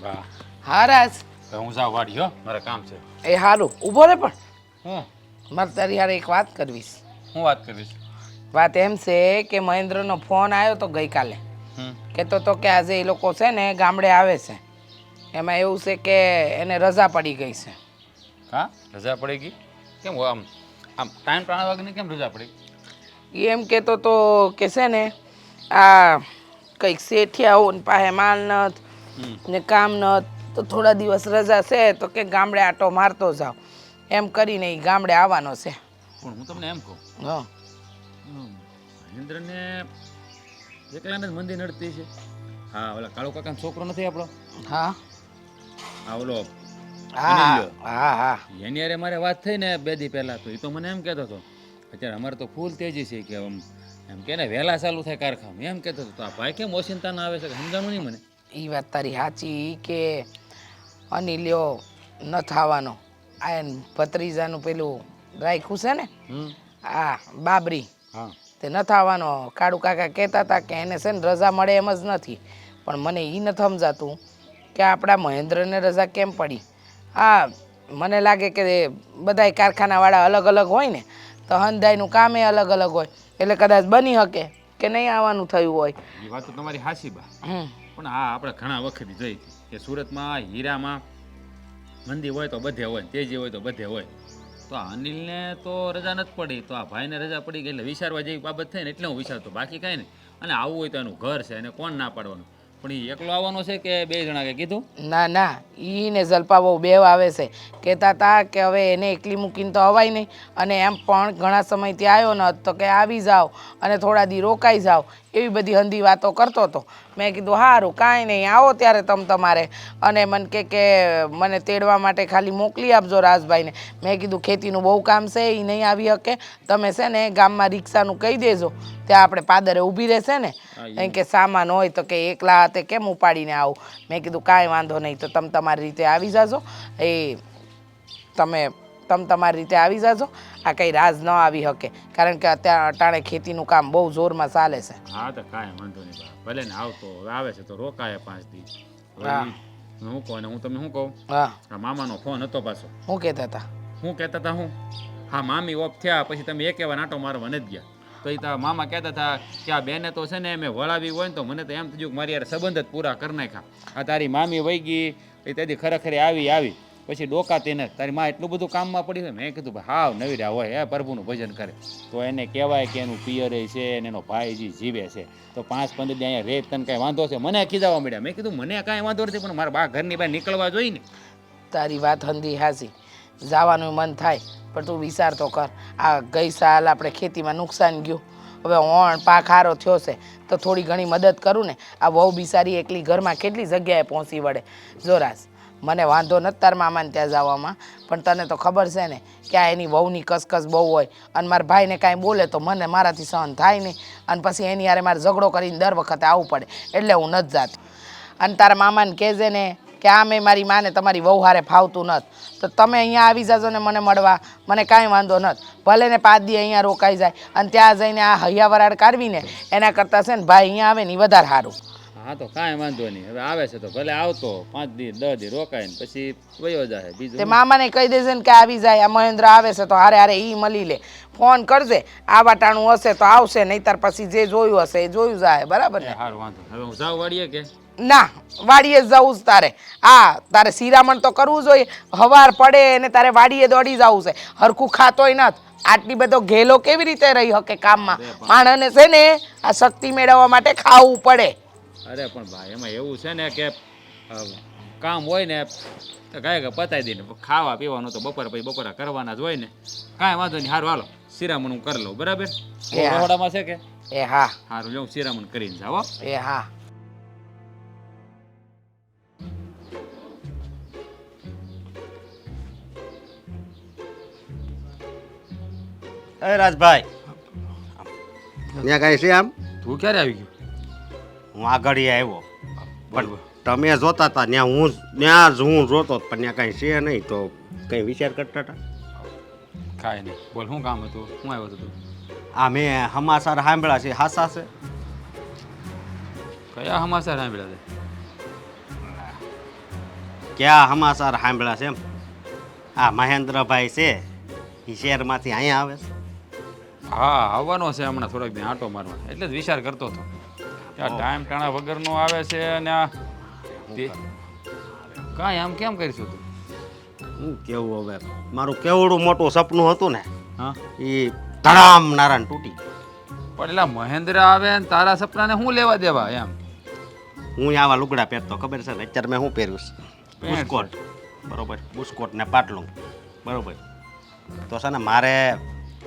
વાહ. હા રાજ. હવે હું જાઉં વાડી હો, મારે કામ છે. એ હારું ઊભો રે પણ હું મારે તારી હારે એક વાત કરવીશ. હું વાત કરીશ? વાત એમ છે કે મહેન્દ્રનો ફોન આવ્યો તો ગઈકાલે. હમ. કહેતો તો કે આજે એ લોકો છે ને ગામડે આવે છે. એમાં એવું છે કે એને રજા પડી ગઈ છે. હા, રજા પડી ગઈ? કેમ આમ આમ ટાઈમ 3 વાગ્યાની કેમ રજા પડી? એ એમ કહેતો તો કે છે ને આ કંઈક શેઠિયાઓ પાસે માલ નથ હમ. ને કામ નથ તો થોડા દિવસ રજા છે તો કે ગામડે આટો મારતો જાવ એમ કરીને એ ગામડે આવવાનો છે. પણ હું તમને એમ કહું, હા મહેન્દ્રને એકલાને જ મંદી નડતી છે. હા, ઓલા કાળુ કાકાનો છોકરો નથી આપણો, હા હા ઓલો હા અનિલ્યો, હા હા એની હારે મારે વાત થઈ ને 2 દી પહેલા, તો એ તો મને એમ કહેતો હતો અત્યારે અમારે તો ફૂલ તેજી છે કે એમ કે ને વહેલા ચાલુ થાય કારખાનું, એમ કહેતો હતો. તો આ ભાઈ કેમ ઓચિંતાના આવે છે સમજાણું નહીં મને. એ વાત તારી સાચી કે અનિલ્યો ન થવાનો આ એન ભત્રીજાનું પેલું રાખ્યું છે ને હમ. આ બાબરી હા. તે ન થવાનો. કાળુ કાકા કહેતા હતા કે એને છે ને રજા મળે એમ જ નથી, પણ મને એ નથી સમજાતું કે આપણા મહેન્દ્રને રજા કેમ પડી. હા, મને લાગે કે બધાય કારખાનાવાળા અલગ અલગ હોય ને તો હંધાઈનું કામે અલગ અલગ હોય એટલે કદાચ બની શકે કે નહીં આવવાનું થયું હોય. એ વાત તો તમારી હાચી બા, હમ પણ હા આપણે ઘણા વખત જોઈ કે સુરતમાં હીરામાં મંદી હોય તો બધે હોય, તેજી હોય તો બધે હોય. તો આ અનિલને તો રજા નથી પડી, તો આ ભાઈને રજા પડી ગઈ એટલે વિચારવા જેવી બાબત થઈ ને એટલે હું વિચારતો, બાકી કાંઈ નહીં. અને આવવું હોય તો એનું ઘર છે એને કોણ ના પાડવાનું. પણ એ એકલો આવવાનો છે કે 2 જણા કે કીધું? ના ના, ઈ ને જલપા બહુ બેવ આવે છે. કહેતા હતા કે હવે એને એકલી મૂકીને તો અવાય નહીં, અને એમ પણ ઘણા સમયથી આવ્યો ન તો કે આવી જાઓ અને થોડા દી રોકાઈ જાઓ, એવી બધી હંધી વાતો કરતો હતો. મેં કીધું સારું કાંઈ નહીં, આવો ત્યારે તમારે. અને મને કે મને તેડવા માટે ખાલી મોકલી આપજો રાજભાઈને. મેં કીધું ખેતીનું બહુ કામ છે, એ નહીં આવી શકે, તમે છે ને ગામમાં રિક્ષાનું કહી દેજો, ત્યાં આપણે પાદરે ઊભી રહેશે ને. હા એમ એ કે સામાન હોય તો કે એકલા હાથે કેમ ઉપાડીને આવું. મેં કીધું કાંઈ વાંધો નહીં, તો તમે તમારી રીતે આવી જાજો. તમે તમારી રીતે આવી જાજો. આ કંઈ રાજ ન આવી શકે, કારણ કે અત્યારે અટાણે ખેતીનું કામ બહુ જોરમાં ચાલે છે. હા તો કાંઈ વાંધો નહીં બા, ભલે ને આવતો હવે આવે છે તો રોકાય 5 દી. હા હું કહું ને હું તમને શું કહું, હા આ મામાનો ફોન હતો પાછો. શું કહેતા હતા? હું કહેતા હતા હું, હા મામી ઓફ થયા પછી તમે એક એવા નાટો મારવા નથી ગયા. તો એ મામા કહેતા હતા કે આ બેને તો છે ને મેં વળાવી હોય ને તો મને તો એમ થયું કે મારી યાર સંબંધ જ પૂરા કરી નાખ્યા. આ તારી મામી વહી ગઈ એ તેથી ખરેખર આવી પછી ડોકાતી ને તારી માં એટલું બધું કામમાં પડી હોય. મેં કીધું હાવ નવીરા હોય, પ્રભુનું ભજન કરે તો એને કહેવાય કે એનું પિયરે છે અને એનો ભાઈ જીવે છે. તો 5-15 દી અહીંયા રેત તને કાંઈ વાંધો છે? મને ખીજાવા મળ્યા. મેં કીધું મને કાંઈ વાંધો નથી, પણ મારા બા ઘરની બહાર નીકળવા જોઈએ ને. તારી વાત હંધી હાસી, જવાનું મન થાય, પણ તું વિચાર તો કર. આ ગઈ સાલ આપણે ખેતીમાં નુકસાન ગયું, હવે ઓણ પાક હારો થયો છે તો થોડી ઘણી મદદ કરું ને. આ વહુ બિસારી એકલી ઘરમાં કેટલી જગ્યાએ પહોંચી વળે. જોરાસ મને વાંધો નથી તાર મામાને ત્યાં જવામાં, પણ તને તો ખબર છે ને કે આ એની વહુની કસકસ બહુ હોય, અને મારા ભાઈને કાંઈ બોલે તો મને મારાથી સહન થાય નહીં, અને પછી એની હારે મારે ઝઘડો કરીને દર વખતે આવવું પડે, એટલે હું નથી જાતી. અને તારા મામાને કહેજે ને કે આ મેં મારી માને તમારી વહુ હારે ફાવતું નથી, તો તમે અહીંયા આવી જાજો ને મને મળવા, મને કાંઈ વાંધો નથી. ભલે ને 5 દી અહીંયા રોકાઈ જાય અને ત્યાં જઈને આ હૈયા વરાળ કાઢવીને એના કરતાં છે ને ભાઈ અહીંયા આવે ને એ વધારે સારું. હા તો કાંઈ વાંધો નહીં, હવે આવે છે તો ભલે આવતો 5 દી 10 દી રોકાય ને પછી વયો જાય. બીજું તે મામાને કહી દેજે ને કે આવી જાય, આ મહેન્દ્ર આવે છે તો હારે ઈ મળી લે. ફોન કરજે, આ વાટાણું હશે તો આવશે, નહીંતર પછી જે જોયું હશે એ જોયું જાય. બરાબર ને? સારું વાંધો. હવે હું જાઉં વાડીએ કે? ના, વાડીએ જવું જ તારે. તારે શિરામણ તો કરવું જોઈએ. હવાર પડે અને તારે વાડીએ દોડી જવું છે. હરખું ખાતોય નથી, આટલી બધો ઘેલો કેવી રીતે રહી શકે કામમાં? માણસને છે ને આ શક્તિ મેળવવા માટે ખાવું પડે. અરે પણ ભાઈ એમાં એવું છે ને કે કામ હોય ને તો કાંઈ પતાવી દઈને ખાવા પીવાનું તો બપોરા કરવાના જ હોય ને. કાંઈ વાંધો નહીં, સારું હાલો શિરામણ હું કરી લઉં. બરાબર? રહોડામાં છે કે? એ હા. સારું લો, શિરામણ કરીને જાઓ. એ હા. એ રાજભાઈ, ત્યાં કાંઈ છે આમ? તું ક્યારે આવી ગયો? હું આગળ આવ્યો, પણ તમે જોતા હતા ત્યાં જ હું જોતો, પણ ત્યાં કાંઈ છે નહીં, તો કંઈ વિચાર કરતા હતા? કાંઈ નહીં, બોલ શું કામ હતું? હું આવ્યો હતો તું? આ મેં સમાચાર સાંભળ્યા છે, હાસા છે? કયા સમાચાર સાંભળ્યા છે? ક્યાં સમાચાર સાંભળ્યા છે એમ? આ મહેન્દ્રભાઈ છે એ શહેરમાંથી અહીંયા આવે છે. હા આવવાનો છે હમણાં થોડાક દિન આંટો મારવા, એટલે જ વિચાર કરતો હતો કે આ ટાઈમ ટાણા વગરનો આવે છે અને આ કાંઈ આમ કેમ કરીશું તું? હું કેવું હવે, મારું કેવડું મોટું સપનું હતું ને હા એ ધડામ નારાયણ તૂટી ગયું. પણ એટલે મહેન્દ્ર આવે ને તારા સપનાને શું લેવા દેવા એમ? હું આવા લુગડા પહેરતો ખબર છે ને, અત્યારે મેં શું પહેર્યું છે? બુસ્કોટ, બરોબર, બુસ્કોટ ને પાટલું, બરોબર. તો છે ને મારે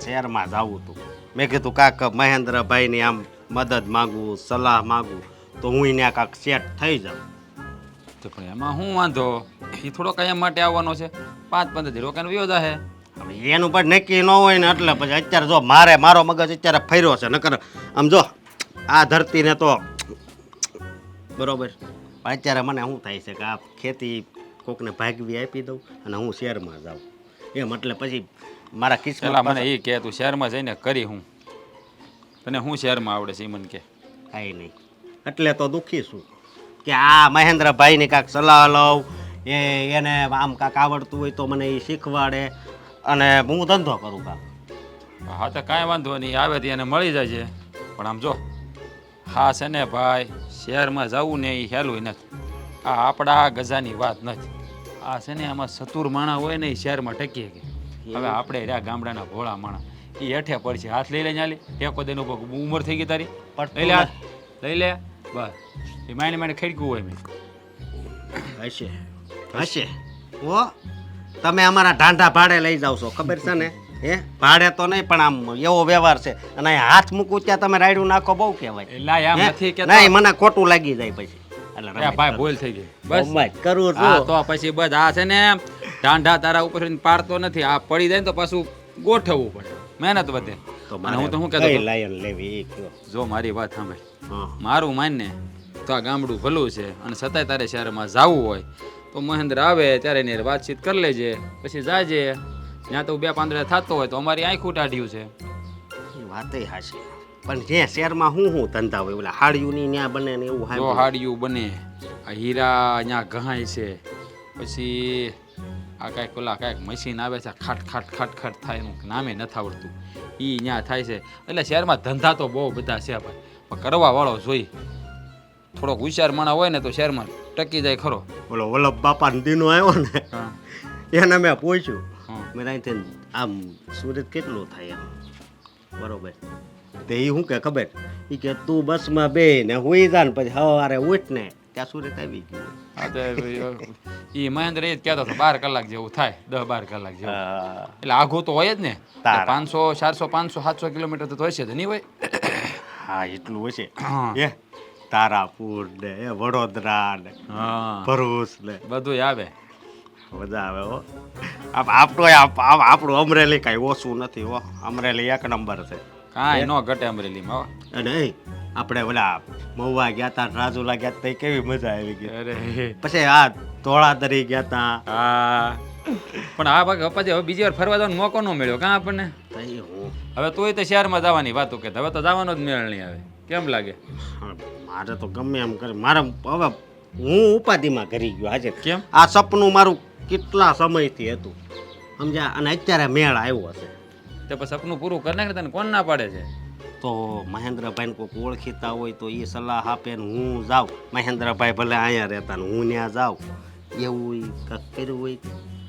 શહેરમાં જવું હતું. મેં કીધું કાંક મહેન્દ્રભાઈની આમ મદદ માગું, સલાહ માગું તો હું ત્યાં કાંક સેટ થઈ જાઉં. તો પણ એમાં શું વાંધો? એ થોડો કાયમ માટે આવવાનો છે, 5-15 દી રોકાણ વયો જાહે. હવે એનું પણ નક્કી ન હોય ને, એટલે પછી અત્યારે જો મારો મગજ અત્યારે ફર્યો છે. નકર આમ જો આ ધરતીને તો બરોબર, પણ અત્યારે મને શું થાય છે કે આ ખેતી કોકને ભાગવી આપી દઉં અને હું શહેરમાં જાઉં એમ. એટલે પછી મારા કિસ્મત પેલા મને એ કહે તું શહેરમાં જઈને કરી હું તને શું શહેરમાં આવડે છે એ મને કે. કાંઈ નહીં, એટલે તો દુઃખી છું કે આ મહેન્દ્રભાઈની કાંઈક સલાહ લઉં, એને આમ કાંઈક આવડતું હોય તો મને એ શીખવાડે અને હું ધંધો કરું કાંક. હા તો કાંઈ વાંધો નહીં, આવે તો એને મળી જાય છે. પણ આમ જો હા છે ને ભાઈ, શહેરમાં જવું ને એ હેલું નથી. આ આપણા ગજાની વાત નથી. આ છે ને આમાં ચતુર માણા હોય ને એ શહેરમાં ટકી શકે. હવે આપણે રહ્યા ગામડાના ભોળા માણા, એ હેઠે પડશે. હાથ લઈ લે ચાલી ટેકો દેનો ઉંમર થઈ ગઈ તારી, લઈ લે હાથ, લઈ લે બસ. એ માને ખેડકું હોય મેં હશે હશે. ઓ તમે અમારા ઢાંઢા ભાડે લઈ જાવ છો ખબર છે ને? હે ભાડે તો નહીં, પણ આમ એવો વ્યવહાર છે. અને અહીં હાથ મૂકું ત્યાં તમે રાયડું નાખો બહુ કહેવાય. એટલે એમ નથી કે નહીં, મને ખોટું લાગી જાય પછી. એટલે ભાઈ ભૂલ થઈ ગઈ બસ. કરું હા છું. તો પછી બસ આ છે ને ઢાંઢા તારા ઉપર પાડતો નથી. આ પડી જાય ને તો પાછું ગોઠવવું પડે, મહેનત વધે. તો અને હું તો શું કઈ કહેતો લાયન લેવી એ કયો. જો મારી વાત સાંભળ, હા મારું માનને તો આ ગામડું ભલું છે અને છતાંય તારે શહેરમાં જવું હોય તો મહેન્દ્ર આવે ત્યારે એની હારે વાતચીત કરી લેજે, પછી જાજે. ત્યાં તો 2-5 થતો હોય તો અમારી આંખું ટાઢ્યું છે. એ વાતય હાચી, પણ જે શહેરમાં હું ધંધા હોય ઓલા હાડિયુંની ન્યા બને ને એવું જો સાંભળ્યું. હાડિયું બને, આ હીરા ત્યાં ગહાય છે, પછી આ કાંઈક ઓલા કાંઈક મશીન આવે છે ખાટ ખાટ ખાટ ખાટ થાય, એનું નામે નથી આવડતું, એ ત્યાં થાય છે. એટલે શહેરમાં ધંધા તો બહુ બધા છે ભાઈ, પણ કરવા વાળો જોઈ. થોડોક હોશિયાર માણસ હોય ને તો શહેરમાં ટકી જાય ખરો. ઓલો વલ્લભ બાપાનો દીનો આવ્યો ને હા એને મેં પૂછ્યું, હા. મેં અહીંથી આમ સુરત કેટલું થાય એમ, બરોબર. તે એ શું કે ખબર, એ કે તું બસમાં બે ને હુઈ જા ને પછી સવારે ઉઠ ને ત્યાં સુરત આવી ગયું. હા તો એ મહેન્દ્ર એ જ કહેતો હતો 12 કલાક જેવું થાય, 10-12 કલાક જેવું. એટલે આઘું તો હોય જ ને, તારા. 500, 400, 500, 700 કિલોમીટર તો હશે તો નહીં હોય. હા એટલું હશે. હા. એ તારાપુર ને એ વડોદરા ને હા ભરૂચ ને બધું આવે. મજા આવે હો. આપણું અમરેલી કાંઈ ઓછું નથી હો. અમરેલી એક નંબર છે. કાંઈ ન ઘટે અમરેલીમાં હો. અને આપણે ઓલા મહુવા ગયા તા, રાજુલા ગયા તા, કેવી મજા આવી ગઈ. અરે પછી આ ધોળાદરી ગયા તા. હા પણ આ ભાગ પછી હવે બીજી વાર ફરવા જવાનો મોકો ન મળ્યો કાં આપણને. તઈ હું હવે તોય તો શહેરમાં જવાની વાતો કે હવે તો જવાનો જ મેળ નહીં આવે. કેમ લાગે? મારે તો ગમે એમ કરે મારે હવે હું ઉપાધિમાં કરી ગયો આજે. કેમ? આ સપનું મારું કેટલા સમયથી હતું સમજ્યા, અને અત્યારે મેળ આવ્યો છે. તો પછી સપનું પૂરું કરી નાખે તને કોણ ના પાડે છે? તો મહેન્દ્રભાઈને કોઈક ઓળખીતા હોય તો એ સલાહ આપે ને હું જાઉં. મહેન્દ્રભાઈ ભલે અહીંયા રહેતા ને હું ત્યાં જાઉં, એવું કંઈક કર્યું હોય.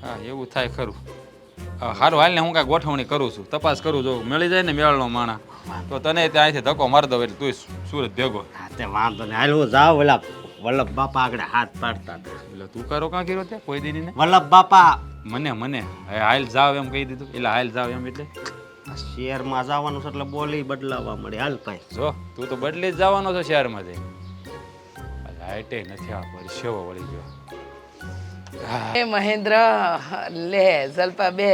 હા એવું થાય ખરું. સારું હાલ ને હું કાંઈ ગોઠવણી કરું છું, તપાસ કરું, જો મળી જાય ને મેળનો માણા તો તને ત્યાંથી ધક્કો મારી દો એટલે તું સુરત ભેગો. હા તે વાંધો ને હાલ હું જાઉં. ઓલા વલ્લભ બાપા આગળ હાથ પાડતા હતા. એટલે તું કરો કાં કર્યો ત્યાં કોઈ દીની ને વલ્લભ બાપા મને હવે હાલ જાવ એમ કહી દીધું. એટલે હાલ જાવ એમ એટલે શહેરમાં જવાનું છે એટલે બોલી બદલાવા મળે. હાલ ભાઈ જો તું તો બદલી જ જવાનો છો શહેરમાં જઈને. હાઈટે નથી આ પરસેવો વળી ગયો. એ મહેન્દ્ર લે જલપા બે.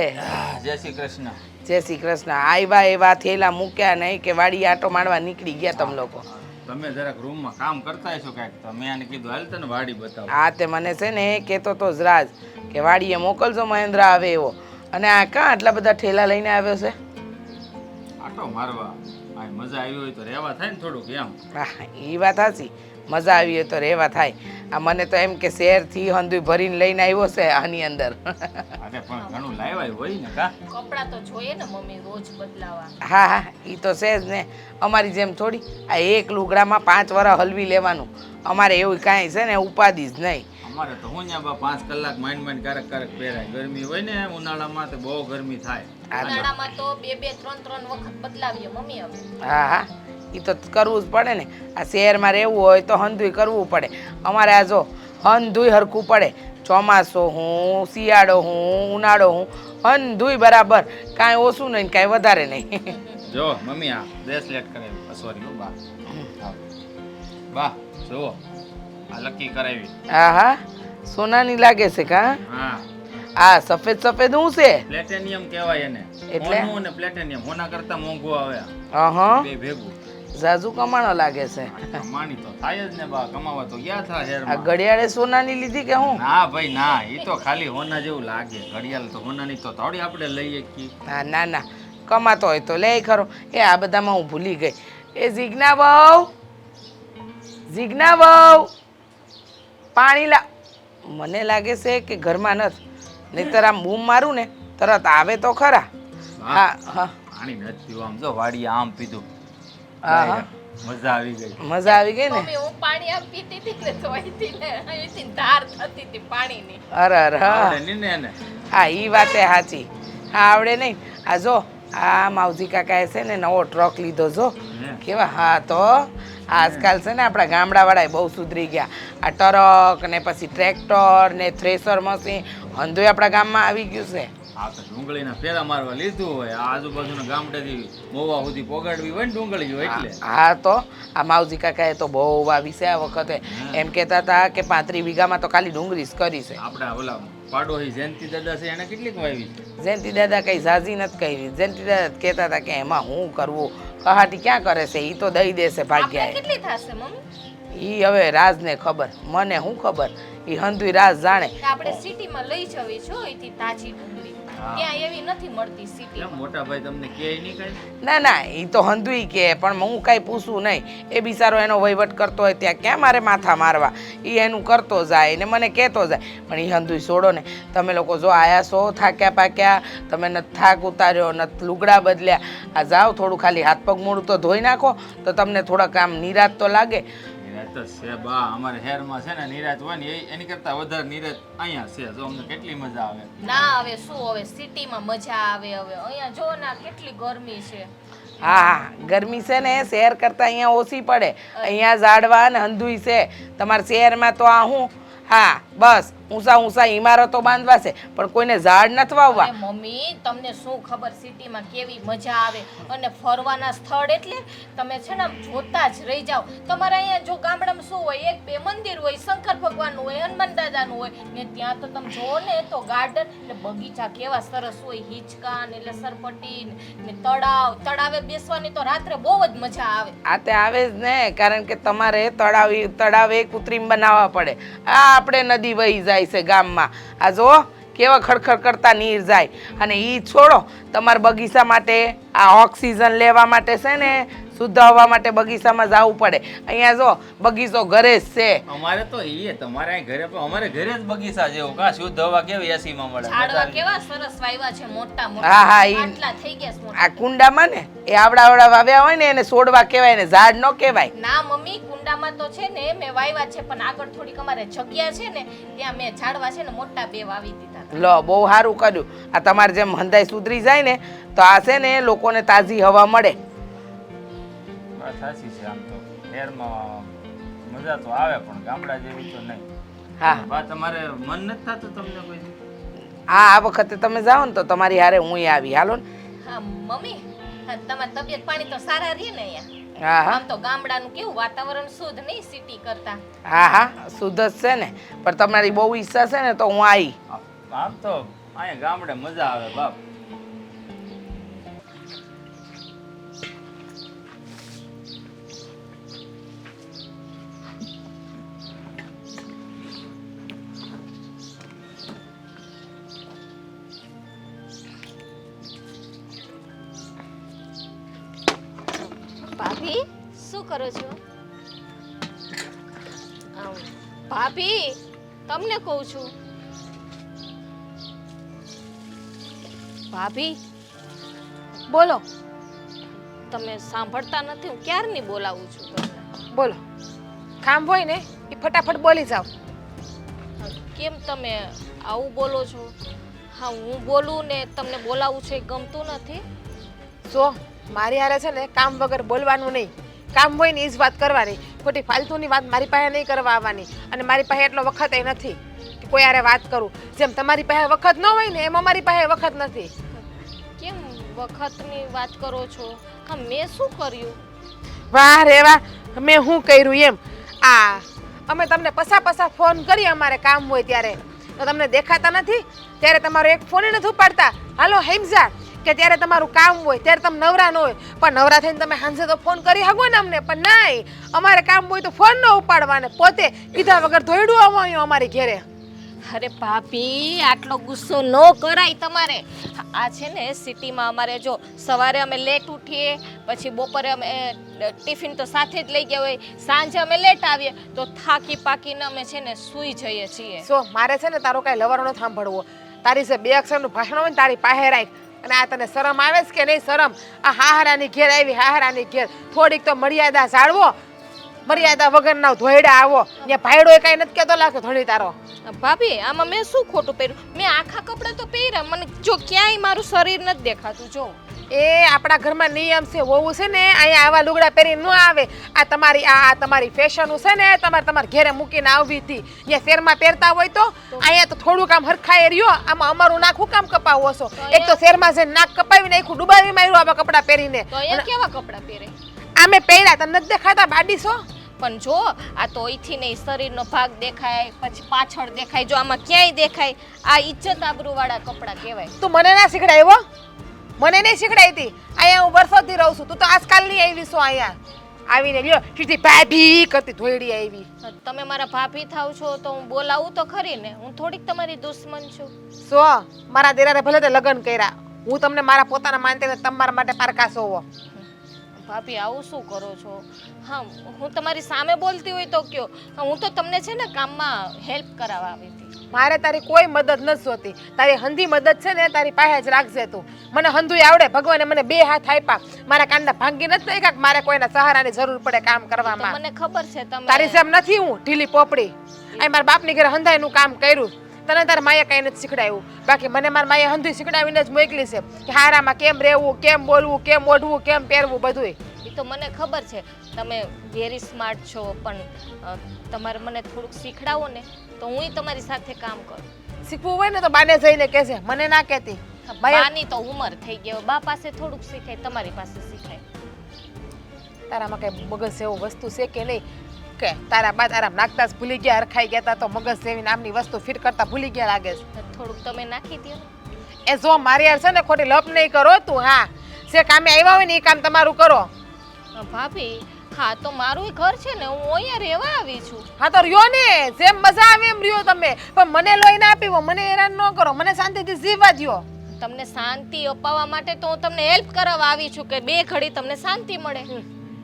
જય શ્રી કૃષ્ણ. જય શ્રી કૃષ્ણ. આવ્યા એવા થેલા મૂક્યા નહીં કે વાડી આટો મારવા નીકળી ગયા તમે લોકો? તમે જરાક રૂમમાં કામ કરતા હશો કાંઈક, તો મેં આને કીધું હાલ તને વાડી બતાવો. આ તે મને છે ને એ કહેતો તો જ રાજ કે વાડીએ મોકલજો મહેન્દ્ર આવે એવો. અને આ કાં આટલા બધા ઠેલા લઈને આવ્યો છે? આટો મારવા આ મજા આવી હોય તો રહેવા થાય ને થોડુંક એમ. હા એ વાત સાચી, મજા આવી હોય તો રહેવા થાય. આ મને તો એમ કે શહેરથી હંધુય ભરીને લઈને આવ્યો છે આની અંદર. અરે પણ ઘણું લાવ્યા હોય ને કા કપડા તો જોઈએ ને મમ્મી રોજ બદલાવા. હા હા એ તો છે જ ને. અમારી જેમ થોડી આ એક લુગડામાં 5 વર્ષ હલવી લેવાનું. અમારે એવું કાંઈ છે ને ઉપાધિ જ નહીં. અમારે તો હું ત્યાં 5 કલાક માંડ ક્યારેક પહેરાય. ગરમી હોય ને ઉનાળામાં તો બહુ ગરમી થાય. ઉનાળામાં તો 2-2 3-3 વખત બદલાવીએ મમ્મી હવે. હા હા એ તો કરવું જ પડે ને. આ શહેરમાં રહેવું હોય તો હંધુય કરવું પડે. અમારે આ જો હંધુય હરખું પડે. ચોમાસો હું શિયાળો હું ઉનાળો હું હંધુય બરાબર. કાંઈ ઓછું નહીં કાંઈ વધારે નહીં. જો મમ્મી આ બ્રેસલેટ કરાવી સોરી બા બા જો આ લકી કરાવી. હા હા સોનાની લાગે છે કા. હા આ સફેદ સફેદ શું છે? પ્લેટિનિયમ કહેવાય એને. એટલે? સોનું અને પ્લેટિનિયમ હોના કરતા મોંઘું આવે હા બે ભેગું. ઝાઝુ કમાણો લાગે છે. કમાણી તો થાય જ ને બા કમાવા તો ગયા થા આ શહેરમાં. ઘડિયાળે સોનાની લીધી કે હું? ના ભાઈ ના એ તો ખાલી હોના જેવું લાગે. ઘડિયાળ તો હોનાની તો થોડી આપણે લઈએ કી. હા ના ના કમાતો હોય તો લે ખરો. એ આ બધામાં હું ભૂલી ગઈ. એ જીજ્ઞા વહુ જીજ્ઞા વહુ પાણી લા. મને લાગે છે કે ઘરમાં નથી. નહીંતર આમ બૂમ મારું ને તરત આવે તો ખરા. હા હા પાણી નથી પીવું આમ જો વાડીએ આમ પીધું. હા હા મજા આવી ગઈ. મજા આવી ગઈ ને. મમ્મી હું પાણી આમ પીતી હતી ને તો અહીંથી ધાર થતી હતી પાણીની. અરે અરે હા આવડે નહીં ને એને. હા એ વાતે સાચી. હા આવડે નહીં. આ જો આ માવજી કાકાએ છે ને નવો ટ્રક લીધો જો કેવા. હા તો આજકાલ છે ને આપણા ગામડાવાળાએ બહુ સુધરી ગયા. આ ટ્રક ને પછી ટ્રેક્ટર ને થ્રેસર મશીન હંધુય આપણા ગામમાં આવી ગયું છે. આ તો ડુંગળીના ફેરા મારવા લીધું હોય. આ આજુબાજુના ગામડેથી મોવા સુધી પોગાડવી હોય ને ડુંગળી હોય એટલે. હા તો આ માવજી કાકાએ તો બહુ વાવી છે આ વખતે. એમ કહેતા હતા કે 35 વીઘામાં તો ખાલી ડુંગળી જ કરી છે. આપણા ઓલા પાડોશી જયંતિ દાદા છે એને કેટલીક વાવી છે. જયંતિ દાદા કઈ ઝાઝી નથી કરી. જયંતિ દાદા કહેતા હતા કે એમાં હું કરવું. કહાટી ક્યાં કરે છે એ તો દઈ દેશે આપણે ભાગ્યાએ. કેટલી થશે મમ્મી? એ હવે રાજને ખબર. મને શું ખબર. એ હંધુય રાજ જાણે. આપણે સિટીમાં લઈ જવી છો અહીંથી તાજી ડુંગળી. ત્યાં એવી નથી મળતી કેમ સિટીમાં. મોટા ભાઈ તમને કહે નહીં કઈ? ના ના એ તો હંધુય કે પણ હું કાંઈ પૂછું નહીં. એ બિચારો એનો વહીવટ કરતો હોય ત્યાં ક્યાં મારે માથા મારવા. એ એનું કરતો જાય ને મને કહેતો જાય. પણ એ હંધુય છોડો ને. તમે લોકો જો આયા છો થાક્યા પાક્યા. તમે નથી થાક ઉતાર્યો નથી લુગડા બદલ્યા. આ જાઓ થોડું ખાલી હાથ પગ મોડું તો ધોઈ નાખો તો તમને થોડાક આમ નિરાત તો લાગે. નિરાત તો છે બા. અમારે શહેરમાં છે ને નિરાત હોય ને એની કરતા વધારે નિરાત અહીંયા છે. જો અમને કેટલી મજા આવે. ના હવે શું હવે સિટીમાં મજા આવે હવે અહીંયા જો ના કેટલી ગરમી છે. હા હા ગરમી છે ને શહેર કરતાં અહીંયા ઓછી પડે. અહીંયા ઝાડવા ને હંધુય છે. તમારા શહેરમાં તો આ હું હા બસ ઊંચા ઇમારતો બાંધવા છે પણ કોઈને ઝાડ નથી વાવવા. અરે મમ્મી તમને શું ખબર સિટીમાં કેવી મજા આવે અને ફરવાના સ્થળ એટલે તમે છે ને આમ જોતા જ રહી જાઓ. તમારે અહીંયા જો ગામડામાં શું હોય 1-2 મંદિર હોય, શંકર ભગવાનનું હોય, હનુમાન દાદાનું હોય ને ત્યાં તો તમે જોવો ને તો ગાર્ડન એટલે બગીચા કેવા સરસ હોય. હિંચકા ને લસરપટ્ટી ને તળાવે બેસવાની તો રાત્રે બહુ જ મજા આવે. આ તે આવે જ ને કારણ કે તમારે તળાવે કૃત્રિમ બનાવવા પડે. આ આપણે નદી વહી જાય છે ગામમાં. આ જો કેવા ખડખડ કરતા નીર જાય. અને ઈ છોડો તમારા બગીચા માટે આ ઓક્સિજન લેવા માટે છે ને શુદ્ધ હવા માટે બગીચામાં જવું પડે. અહીંયા જો બગીચો ઘરે જ છે. અમારે તો એ તમારે અહીં ઘરે પણ અમારે ઘરે જ બગીચા જેવું કા શુદ્ધ હવા કેવી એસીમાં મળે. ઝાડવા કેવા સરસ વાવ્યા છે મોટા હા હા ઈ આટલા થઈ ગયા છે મોટા. આ કુંડામાં ને એ આવડા વાવ્યા હોય ને એને છોડવા કહેવાય ને ઝાડ ન કહેવાય. ના મમ્મી કુંડામાં તો છે ને મેં વાવ્યા છે પણ આગળ થોડીક અમારે જગ્યા છે ને ત્યાં મેં ઝાડવા છે ને મોટા 2 વાવી દીધા. લો બહુ સારું કર્યું. આ તમારે જેમ હંધાઈ સુધરી જાય ને તો આ છે ને લોકોને તાજી હવા મળે. વાત સાચી છે. આમ તો શહેરમાં મજા તો આવે પણ ગામડા જેવી તો નહીં. હા બા તમારે મન નથી થતું તમને કોઈ દી? આ વખતે તમે જાઓ ને તો તમારી હારે હું આવી હાલો ને. હા મમ્મી તમારી તબિયત પાણી તો સારા રહે ને અહીંયા? હા હા આમ તો ગામડાનું કેવું વાતાવરણ શુદ્ધ નહીં સિટી કરતા. હા હા શુદ્ધ જ છે ને પણ તમારી બહુ ઈચ્છા છે ને તો હું આવી. આમ તો અહીંયા ગામડે મજા આવે બાપ. ભાભી શું કરો છો? ભાભી તમને કહું છું ભાભી બોલો તમે સાંભળતા નથી હું ક્યારની બોલાવું છું તમને બોલો કામ હોય ને એ ફટાફટ બોલી જાઓ. કેમ તમે આવું બોલો છો? હા હું બોલું ને તમને બોલાવું છે એ ગમતું નથી. જો મારી હારે છે ને કામ વગર બોલવાનું નહીં. કામ હોય ને એ જ વાત કરવાની. ખોટી ફાલતુની વાત મારી પાસે નહીં કરવા આવવાની. અને મારી પાસે એટલો વખત એ નથી કે કોઈ હારે વાત કરું. જેમ તમારી પાસે વખત ન હોય ને એમ અમારી પાસે વખત નથી. કેમ વખતની વાત કરો છો? હા મેં શું કર્યું? વાહ રે વાહ, મેં શું કર્યું એમ? અમે તમને પસા ફોન કરી અમારે કામ હોય ત્યારે તો તમને દેખાતા નથી. ત્યારે તમારો એક ફોન નથી ઉપાડતા. હાલો હેમઝા કે ત્યારે તમારું કામ હોય ત્યારે તમે નવરા ન હોય, પણ નવરા થઈને તમે સાંજે તો ફોન કરી શકો ને અમને. પણ નહીં, અમારે કામ હોય તો ફોન ન ઉપાડવાને પોતે કીધા વગર ધોઈડું આવવાનું અમારી ઘેરે. અરે ભાભી આટલો ગુસ્સો ન કરાય તમારે. આ છે ને સિટીમાં અમારે જો સવારે અમે લેટ ઉઠીએ, પછી બપોરે અમે ટિફિન તો સાથે જ લઈ ગયા હોય, સાંજે અમે લેટ આવીએ તો થાકી પાકીને અમે છે ને સૂઈ જઈએ છીએ. સો મારે છે ને તારો કાંઈ લવારો ન સાંભળવો. તારી જે 2 અક્ષરનું ભાષણ હોય ને તારી પાસે રાખ. અને આ તને શરમ આવે છે કે નહીં શરમ? આ હાહરાની ઘેર આવી, હાહરાની ઘેર થોડીક તો મર્યાદા જાળવો. મર્યાદા વગરના ધોયડા આવો ત્યાં ભાઈડો એ કાંઈ નથી કહેતો લાગે ધણી તારો. ભાભી આમાં મેં શું ખોટું પહેર્યું? મેં આખા કપડાં તો પહેર્યા, મને જો ક્યાંય મારું શરીર નથી દેખાતું. જો એ આપણા ઘરમાં નિયમ છે, હોવું છે ને અહીંયા આવા લુગડા પહેરી ન આવે. આ તમારી ફેશન છે ને તમારે ઘેરે મૂકીને આવવી હતી. અહીંયા શહેરમાં પહેરતા હોય તો અહીંયા તો થોડુંક આમ હરખાઈ રહ્યો. આમાં અમારું નાક હું કામ કપાવો છો? એક તો શહેરમાં છે નાક કપાવી નાખ્યું, ડુબાવી માર્યું આવા કપડાં પહેરીને. તો અહીંયા કેવા કપડાં પહેરે? આમે પહેર્યા તને નથી દેખાતા બાડી છો? પણ જો આ તો અહીંથી નહીં, શરીરનો ભાગ દેખાય, પછી પાછળ દેખાય, જો આમાં ક્યાંય દેખાય. આ ઇજ્જત આબરૂવાળા કપડાં કહેવાય. તું મને ના શીખડાવ્યો? મને નહીં શીખડાવી હતી. અહીંયા હું વર્ષોથી રહું છું, તું તો આજકાલની આવી છો. અહીંયા આવીને લ્યો સીધી ભાભી કરતી ધોઈડી આવી. તમે મારા ભાભી થાવ છો તો હું બોલાવું તો ખરી ને. હું થોડીક તમારી દુશ્મન છું. સો મારા દેરાને ભલે તે લગ્ન કર્યા, હું તમને મારા પોતાના માનતી ને તમારા માટે પારકા સોવો. ભાભી આવું શું કરો છો? હા હું તમારી સામે બોલતી હોય તો કયો. હું તો તમને છે ને કામમાં હેલ્પ કરાવવા આવી હતી. મારે તારી કોઈ મદદ નથી જોતી. તારી હંધી મદદ છે ને તારી પાસે જ રાખજે તું. મને હંધુય આવડે, ભગવાને મને 2 હાથ આપ્યા. મારા કાંડા ભાંગી નથી નાખ્યા કે મારે કોઈના સહારાની જરૂર પડે કામ કરવામાં. મને ખબર છે તમે તારી જેમ નથી હું ઢીલી પોપડી. અહીં મારા બાપની ઘરે હંધાઈનું કામ કર્યું. તને તારા માએ કઈ નથી શીખડાવ્યું. બાકી મને મારા માએ હંધી શીખડાવીને જ મોકલી છે કે હારામાં કેમ રહેવું, કેમ બોલવું, કેમ ઓઢવું, કેમ પહેરવું બધુંય. એ તો મને ખબર છે તમે વેરી સ્માર્ટ છો, પણ તમારે મને થોડુંક શીખડાવો ને તો હું તમારી સાથે કામ કરું. શીખવું હોય ને તો બાને જઈને કહેશે, મને ના કહેતી. બાની તો ઉંમર થઈ ગઈ, બા પાસે થોડુંક શીખાય, તમારી પાસે શીખાય. તારામાં કઈ મગજ જેવું વસ્તુ છે કે નહીં? કે તારા બા તારા નાખતા જ ભૂલી ગયા, હરખાઈ ગયા તા તો મગજ જેવી નામની વસ્તુ ફિટ કરતા ભૂલી ગયા લાગે છે. થોડુંક તમે નાખી દો. એ જો મારી યાર છે ને ખોટી લપ નહીં કરો તું. હા જે કામે આવ્યા હોય ને એ કામ તમારું કરો. ભાભી હા તો મારું ઘર છે ને, હું અહીંયા રહેવા આવી છું. હા તો રહ્યો ને, જેમ મજા આવે એમ રહ્યો તમે. પણ મને લોહી ના પીવો, મને હેરાન ન કરો, મને શાંતિથી જીવવા દ્યો. તમને શાંતિ અપાવવા માટે તો હું તમને હેલ્પ કરાવવા આવી છું કે 2 ઘડી તમને શાંતિ મળે.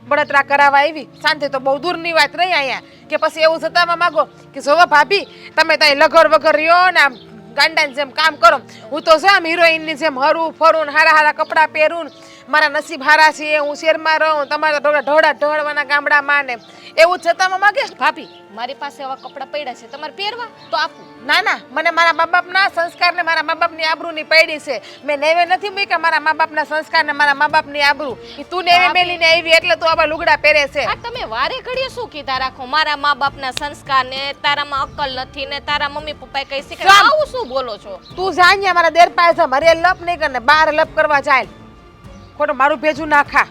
બળતરા કરાવવા આવી. શાંતિ તો બહુ દૂરની વાત રહી અહીંયા. કે પછી એવું જતામાં માંગો કે જોવો ભાભી તમે ત્યાં લગર વગર રહ્યો ને આમ ગાંડાની જેમ કામ કરો. હું તો છે આમ હિરોઈનની જેમ હરું ફરું, હારા કપડાં પહેરું. મારા નસીબ હારા છે, હું શહેરમાં રહું, તમારે ઢોળવાના ગામડામાં ને એવું છતાંમાં માગે. ભાભી મારી પાસે આવા કપડાં પડ્યા છે, તમારે પહેરવા તો આપું. ના ના, મને મારા મા બાપના સંસ્કાર ને મારા મા બાપની આબરૂની પડી છે. મેં નેવે નથી મૂક્યા મારા મા બાપના સંસ્કાર ને મારા મા બાપની આબરૂ. તું નેવે મેલીને આવી એટલે તું આવા લુગડા પહેરે છે. આ તમે વારે ઘડીએ શું કીધા રાખો? મારા મા બાપના સંસ્કાર ને તારામાં અક્કલ નથી ને તારા મમ્મી પપ્પાએ કઈ શીખવાડ્યું? આવું શું બોલો છો? તું જાણ્યા મારા દેર પાસે મારે લપ નહીં કરને, બહાર લપ કરવા જાય. ખોટું મારું ભેજું ના ખા.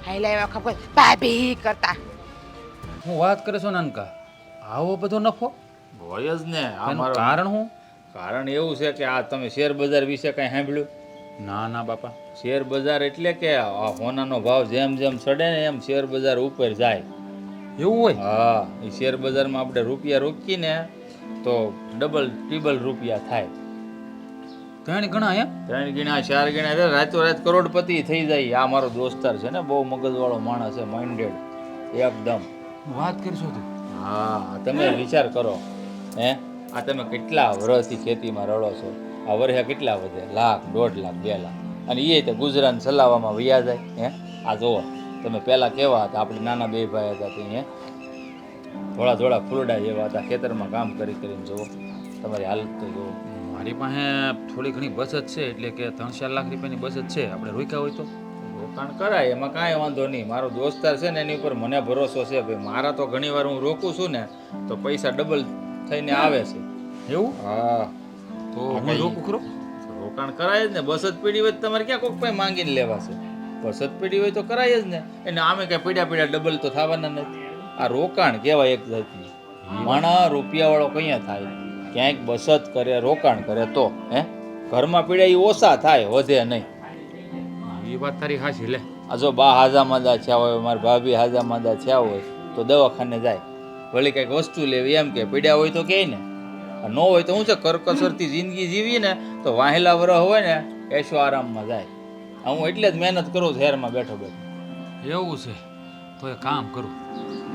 હાઈલા ખબર ભાભી કરતા. હું વાત કરે છો નાનકા? આવો બધો નફો હોય જ ને. આ એનું મારો કારણ હું? કારણ એવું છે કે આ તમે શેર બજાર વિશે કઈ સાંભળ્યું? ના ના બાપા. શેર બજાર એટલે કે આ સોનાનો ભાવ જેમ જેમ ચડે ને એમ શેર બજાર ઉપર જાય. એવું હોય? હા, એ શેર બજારમાં આપણે રૂપિયા રોકીને તો ડબલ ટ્રિબલ રૂપિયા થાય. 3 ગણા એમ? 3 ગણા 4 ગણા રાતો રાત કરોડપતિ થઈ જાય. આ મારો દોસ્તાર છે ને, બહુ મગજવાળો માણસ છે, માઇન્ડેડ એકદમ. વાત કરશો તું? હા તમે વિચાર કરો હે આ તમે કેટલા વર્ષથી ખેતીમાં રડો છો આ વર્ષે કેટલા વધે લાખ 1.5 લાખ 2 લાખ અને એ તે ગુજરાન ચલાવવામાં વયા જાય હે આ જુઓ તમે પહેલાં કેવા હતા આપણે નાના બે ભાઈ હતા તે હે થોડા થોડા ફૂલડા જેવા હતા ખેતરમાં કામ કરી કરીને જુઓ તમારી હાલત તો જુઓ મારી પાસે થોડી ઘણી બચત છે એટલે કે 3-4 લાખ રૂપિયાની બચત છે આપણે રોક્યા હોય તો રોકાણ કરાય એમાં કાંઈ વાંધો નહીં મારો દોસ્તાર છે ને એની ઉપર મને ભરોસો છે ભાઈ મારા તો ઘણી વાર હું રોકું છું ને તો પૈસા ડબલ થઈને આવે છે એવું હા તો હું રોકું ખરો રોકાણ કરાય જ ને બસત પેઢી હોય તો તમારે ક્યાં કોઈક પાસે માંગીને લેવાશે બસત પેઢી હોય તો કરાય જ ને એને આમે કાંઈ પીડ્યા ડબલ તો થવાના નથી આ રોકાણ કહેવાય એક જાતની માણા રૂપિયાવાળો કયા થાય ક્યાંક બસત કરે રોકાણ કરે તો હે ઘરમાં પીડ્યા એ ઓછા થાય વધે નહીં એ વાત તારી હાચી લે આ જો બા હાજામાદા થયા હોય મારા ભાભી હાજામાદા થયા હોય તો દવાખાને જાય વળી કંઈક વસ્તુ લેવી એમ કે પીડ્યા હોય તો કહે ને ન હોય તો શું છે કરકસરથી જિંદગી જીવી ને તો વાહેલા વરહ હોય ને એશો આરામમાં જાય હું એટલે જ મહેનત કરું છું હેરમાં બેઠો બેઠો એવું છે તો એ કામ કરું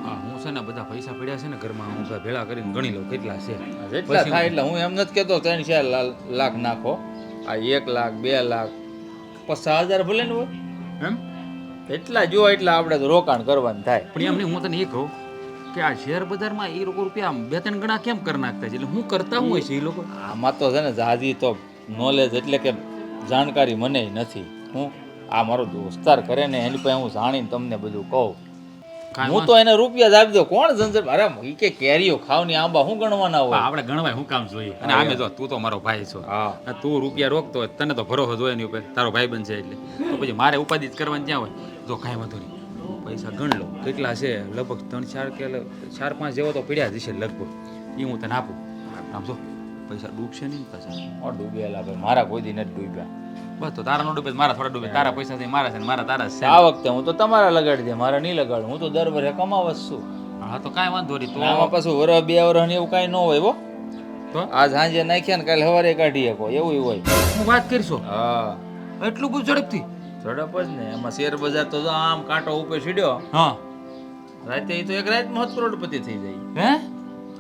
હા હું છે ને બધા પૈસા પડ્યા છે ને ઘરમાં હું બધા ભેળા કરીને ગણી લઉં કેટલા છે જેટલા થાય એટલે હું એમ નથી કહેતો 3-4 લાખ નાખો આ 1 લાખ 2 લાખ 50,000 ભલે ને હોય એમ એટલા જો એટલા આપણે તો રોકાણ કરવાનું થાય પણ એમને હું તને એ કહું કે આ શેર બજારમાં એ લોકો રૂપિયા 2-3 ગણા કેમ કરી નાખતા છે એટલે હું કરતા હું હોય છે એ લોકો આમાં તો છે ને જાજી તો નોલેજ એટલે કે જાણકારી મને નથી હું આ મારો દોસ્તાર કરે ને એની પાસે હું જાણીને તમને બધું કહું હું તો એને રૂપિયા જ આપી દઉં કોણ ઝંઝટ અરે ઈ કે કેરીઓ ખાવની આંબા શું ગણવાના હોય આપણે ગણવાય હું કામ જોઈએ અને આમે જો તું તો મારો ભાઈ છો હા તું રૂપિયા રોકતો હોય તને તો ભરોસો જોઈએ એની ઉપર તારો ભાઈ બનશે એટલે તો પછી મારે ઉપાધિ જ કરવાની ત્યાં હોય જો કાંઈ વાંધો નહીં પૈસા ગણ લો કેટલા છે લગભગ 3-4 કે 4-5 જેવો તો પડ્યા જ છે લગભગ એ હું તને આપું આમ જો પૈસા ડૂબશે નહીં પાછા ડૂબેલા ભાઈ મારા કોઈ દી નથી ડૂબ્યા બસ તો તારા નો ડૂબે મારા થોડા ડૂબે તારા પૈસા છે મારા છે ને મારા તારા છે આ વખતે હું તો તમારા લગાડી દે મારા નહીં લગાડું હું તો દર વર્ષે કમાવત છું હા તો કાંઈ વાંધો નહીં તો આમાં પાછું વરસ 2 વર્ષ ને એવું કાંઈ ન હોય હો તો આજ સાંજે નાખ્યા ને કાલે સવારે કાઢી શકો એવું હોય હું વાત કરીશો હા એટલું બધું ઝડપથી ઝડપ જ ને એમાં શેર બજાર તો જો આમ કાંટો ઉપર સીડ્યો હા રાતે એ તો એક રાતમાં જ કરોડપતિ થઈ જાય હે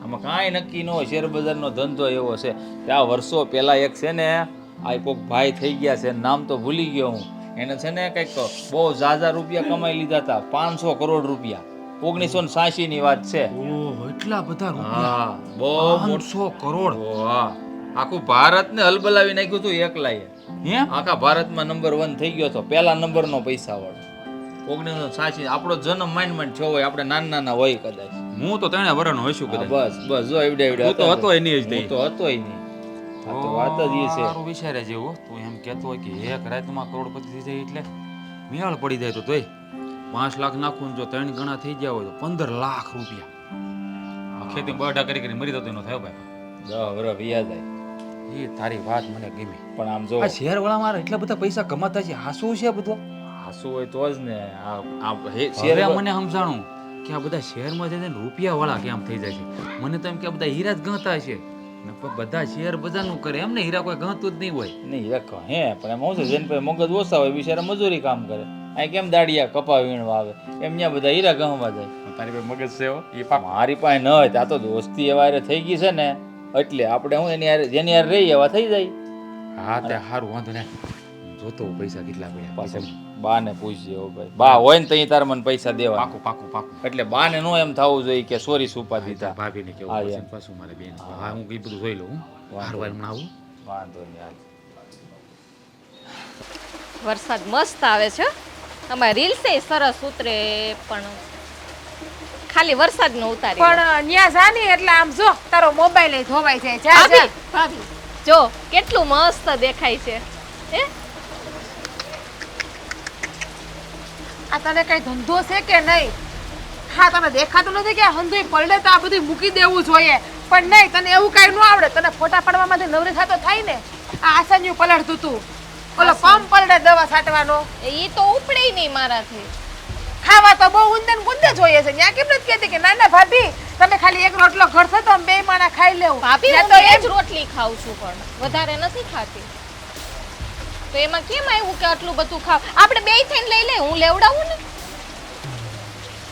આમાં કાંઈ નક્કી ન હોય શેર બજારનો ધંધો એવો છે કે આ વર્ષો પહેલા એક છે ને આ કોઈક ભાઈ થઈ ગયા છે નામ તો ભૂલી ગયો હું એને છે ને કંઈક બહુ ઝાઝા રૂપિયા કમાઈ લીધા હતા 500 કરોડ રૂપિયા 1986 ની વાત છે ઓહ એટલા બધા હા બહુ 500 કરોડ હા આખું ભારતને હલબલાવી નાખ્યું હતું એકલાએ હે આખા ભારતમાં નંબર 1 થઈ ગયો હતો પહેલા નંબરનો પૈસા વાળો 1986 આપણો જન્મ માંડ થયો હોય આપણે નાના હોય કદાચ હું તો 3 વર્ષનો હોઈશું હા, કદાચ બસ જો એવડે તું તો હતો એની જ હું તો હતોય નહીં આ તો વાત જ એ છે મારું વિચારે જેવું તું એમ કહેતો હોય કે એક રાતમાં કરોડપતિ થઈ જાય એટલે મેળ પડી જાય તો તોય 5 લાખ નાખું ને જો 3 ગણા થઈ ગયા હોય તો 15 લાખ રૂપિયા આ ખેતી બઢા કરી કરી મરી જતો એનો થયો ભાઈ 10 વર્ષ વ્યા જાય એ તારી વાત મને ગમી પણ આમ જો આ શેર વાળા મારા એટલા બધા પૈસા કમાતા છે આ શું છે બધું હાસુ હોય તો જ ને આ શેરે મને સમજાણું કે આ બધા શહેરમાં જઈને રૂપિયા વાળા કેમ થઈ જાય છે મને તો એમ કે આ બધા હીરા જ ગણતા છે ને પણ બધા શેર બજારનું કરે એમ ને હીરા કોઈ ગણતું જ નહીં હોય નહીં રખો હે પણ એમ હું છે જેને પાસે મગજ ઓછા હોય બિચારા મજૂરી કામ કરે અહીં કેમ દાડિયા કપા વીણવા આવે એમ ત્યાં બધા હીરા ગણવા જાય તારી પાસે મગજ છે એ મારી પાસે ન હોય ત્યાં તો દોસ્તી એવા હારે થઈ ગઈ છે ને એટલે આપણે હું એની હારે જેની હારે રહી એવા થઈ જાય હા તે સારું વાંધો ને જોતો હું પૈસા કેટલા પડ્યા પાછું બા ને પૂછજે હો ભાઈ બા હોય ને તઈ તાર મને પૈસા દેવા પાકું પાકું પાકું એટલે બા ને નો એમ થવું જોઈએ કે સોરી સુપા દીધા ભાભીને કેવું હા, પડશે એમ. ને પાછું મારે બેન હા હું કઈ બધું જોઈ લઉં વાર વાર હમણાં આવું વાંધો નહીં હાલ. વરસાદ મસ્ત આવે છે અમારે રીલ્સે સરસ ઉતરે પણ ખાલી વરસાદ નો ઉતારી પણ ન્યા જાની એટલે આમ જો તારો મોબાઈલ એ ધોવાઈ જાય જા જા ભાભી ભાભી જો કેટલું મસ્ત દેખાય છે હે આ તને કઈ ધંધો છે કે નહીં હા તને દેખાતું નથી કે આ હંધોય પલડે તો આ બધું મૂકી દેવું જોઈએ પણ નહીં તને એવું કઈ ન આવડે તને ફોટા પાડવામાંથી નવરી થતો થાય ને આ આસાન્યું પલળતું તું ઓલો પંપ પલડે દવા છાંટવાનો એ તો ઉપડે નહીં મારાથી ખાવા તો બહુ ઊંધે ને ગુંદે જોઈએ છે ત્યાં કેમ નથી કહેતી કે ના ના ભાભી તમે ખાલી એક રોટલો ઘર થતો અમે બે માણા ખાઈ લેવું ભાભી ત્યાં હું તો બે એમ જ રોટલી ખાઉં છું પણ વધારે નથી ખાતી તો એમાં કેમ આવ્યું કે આટલું બધું ખાવ આપણે બેય થઈને લઈ લે હું લેવડાવું ને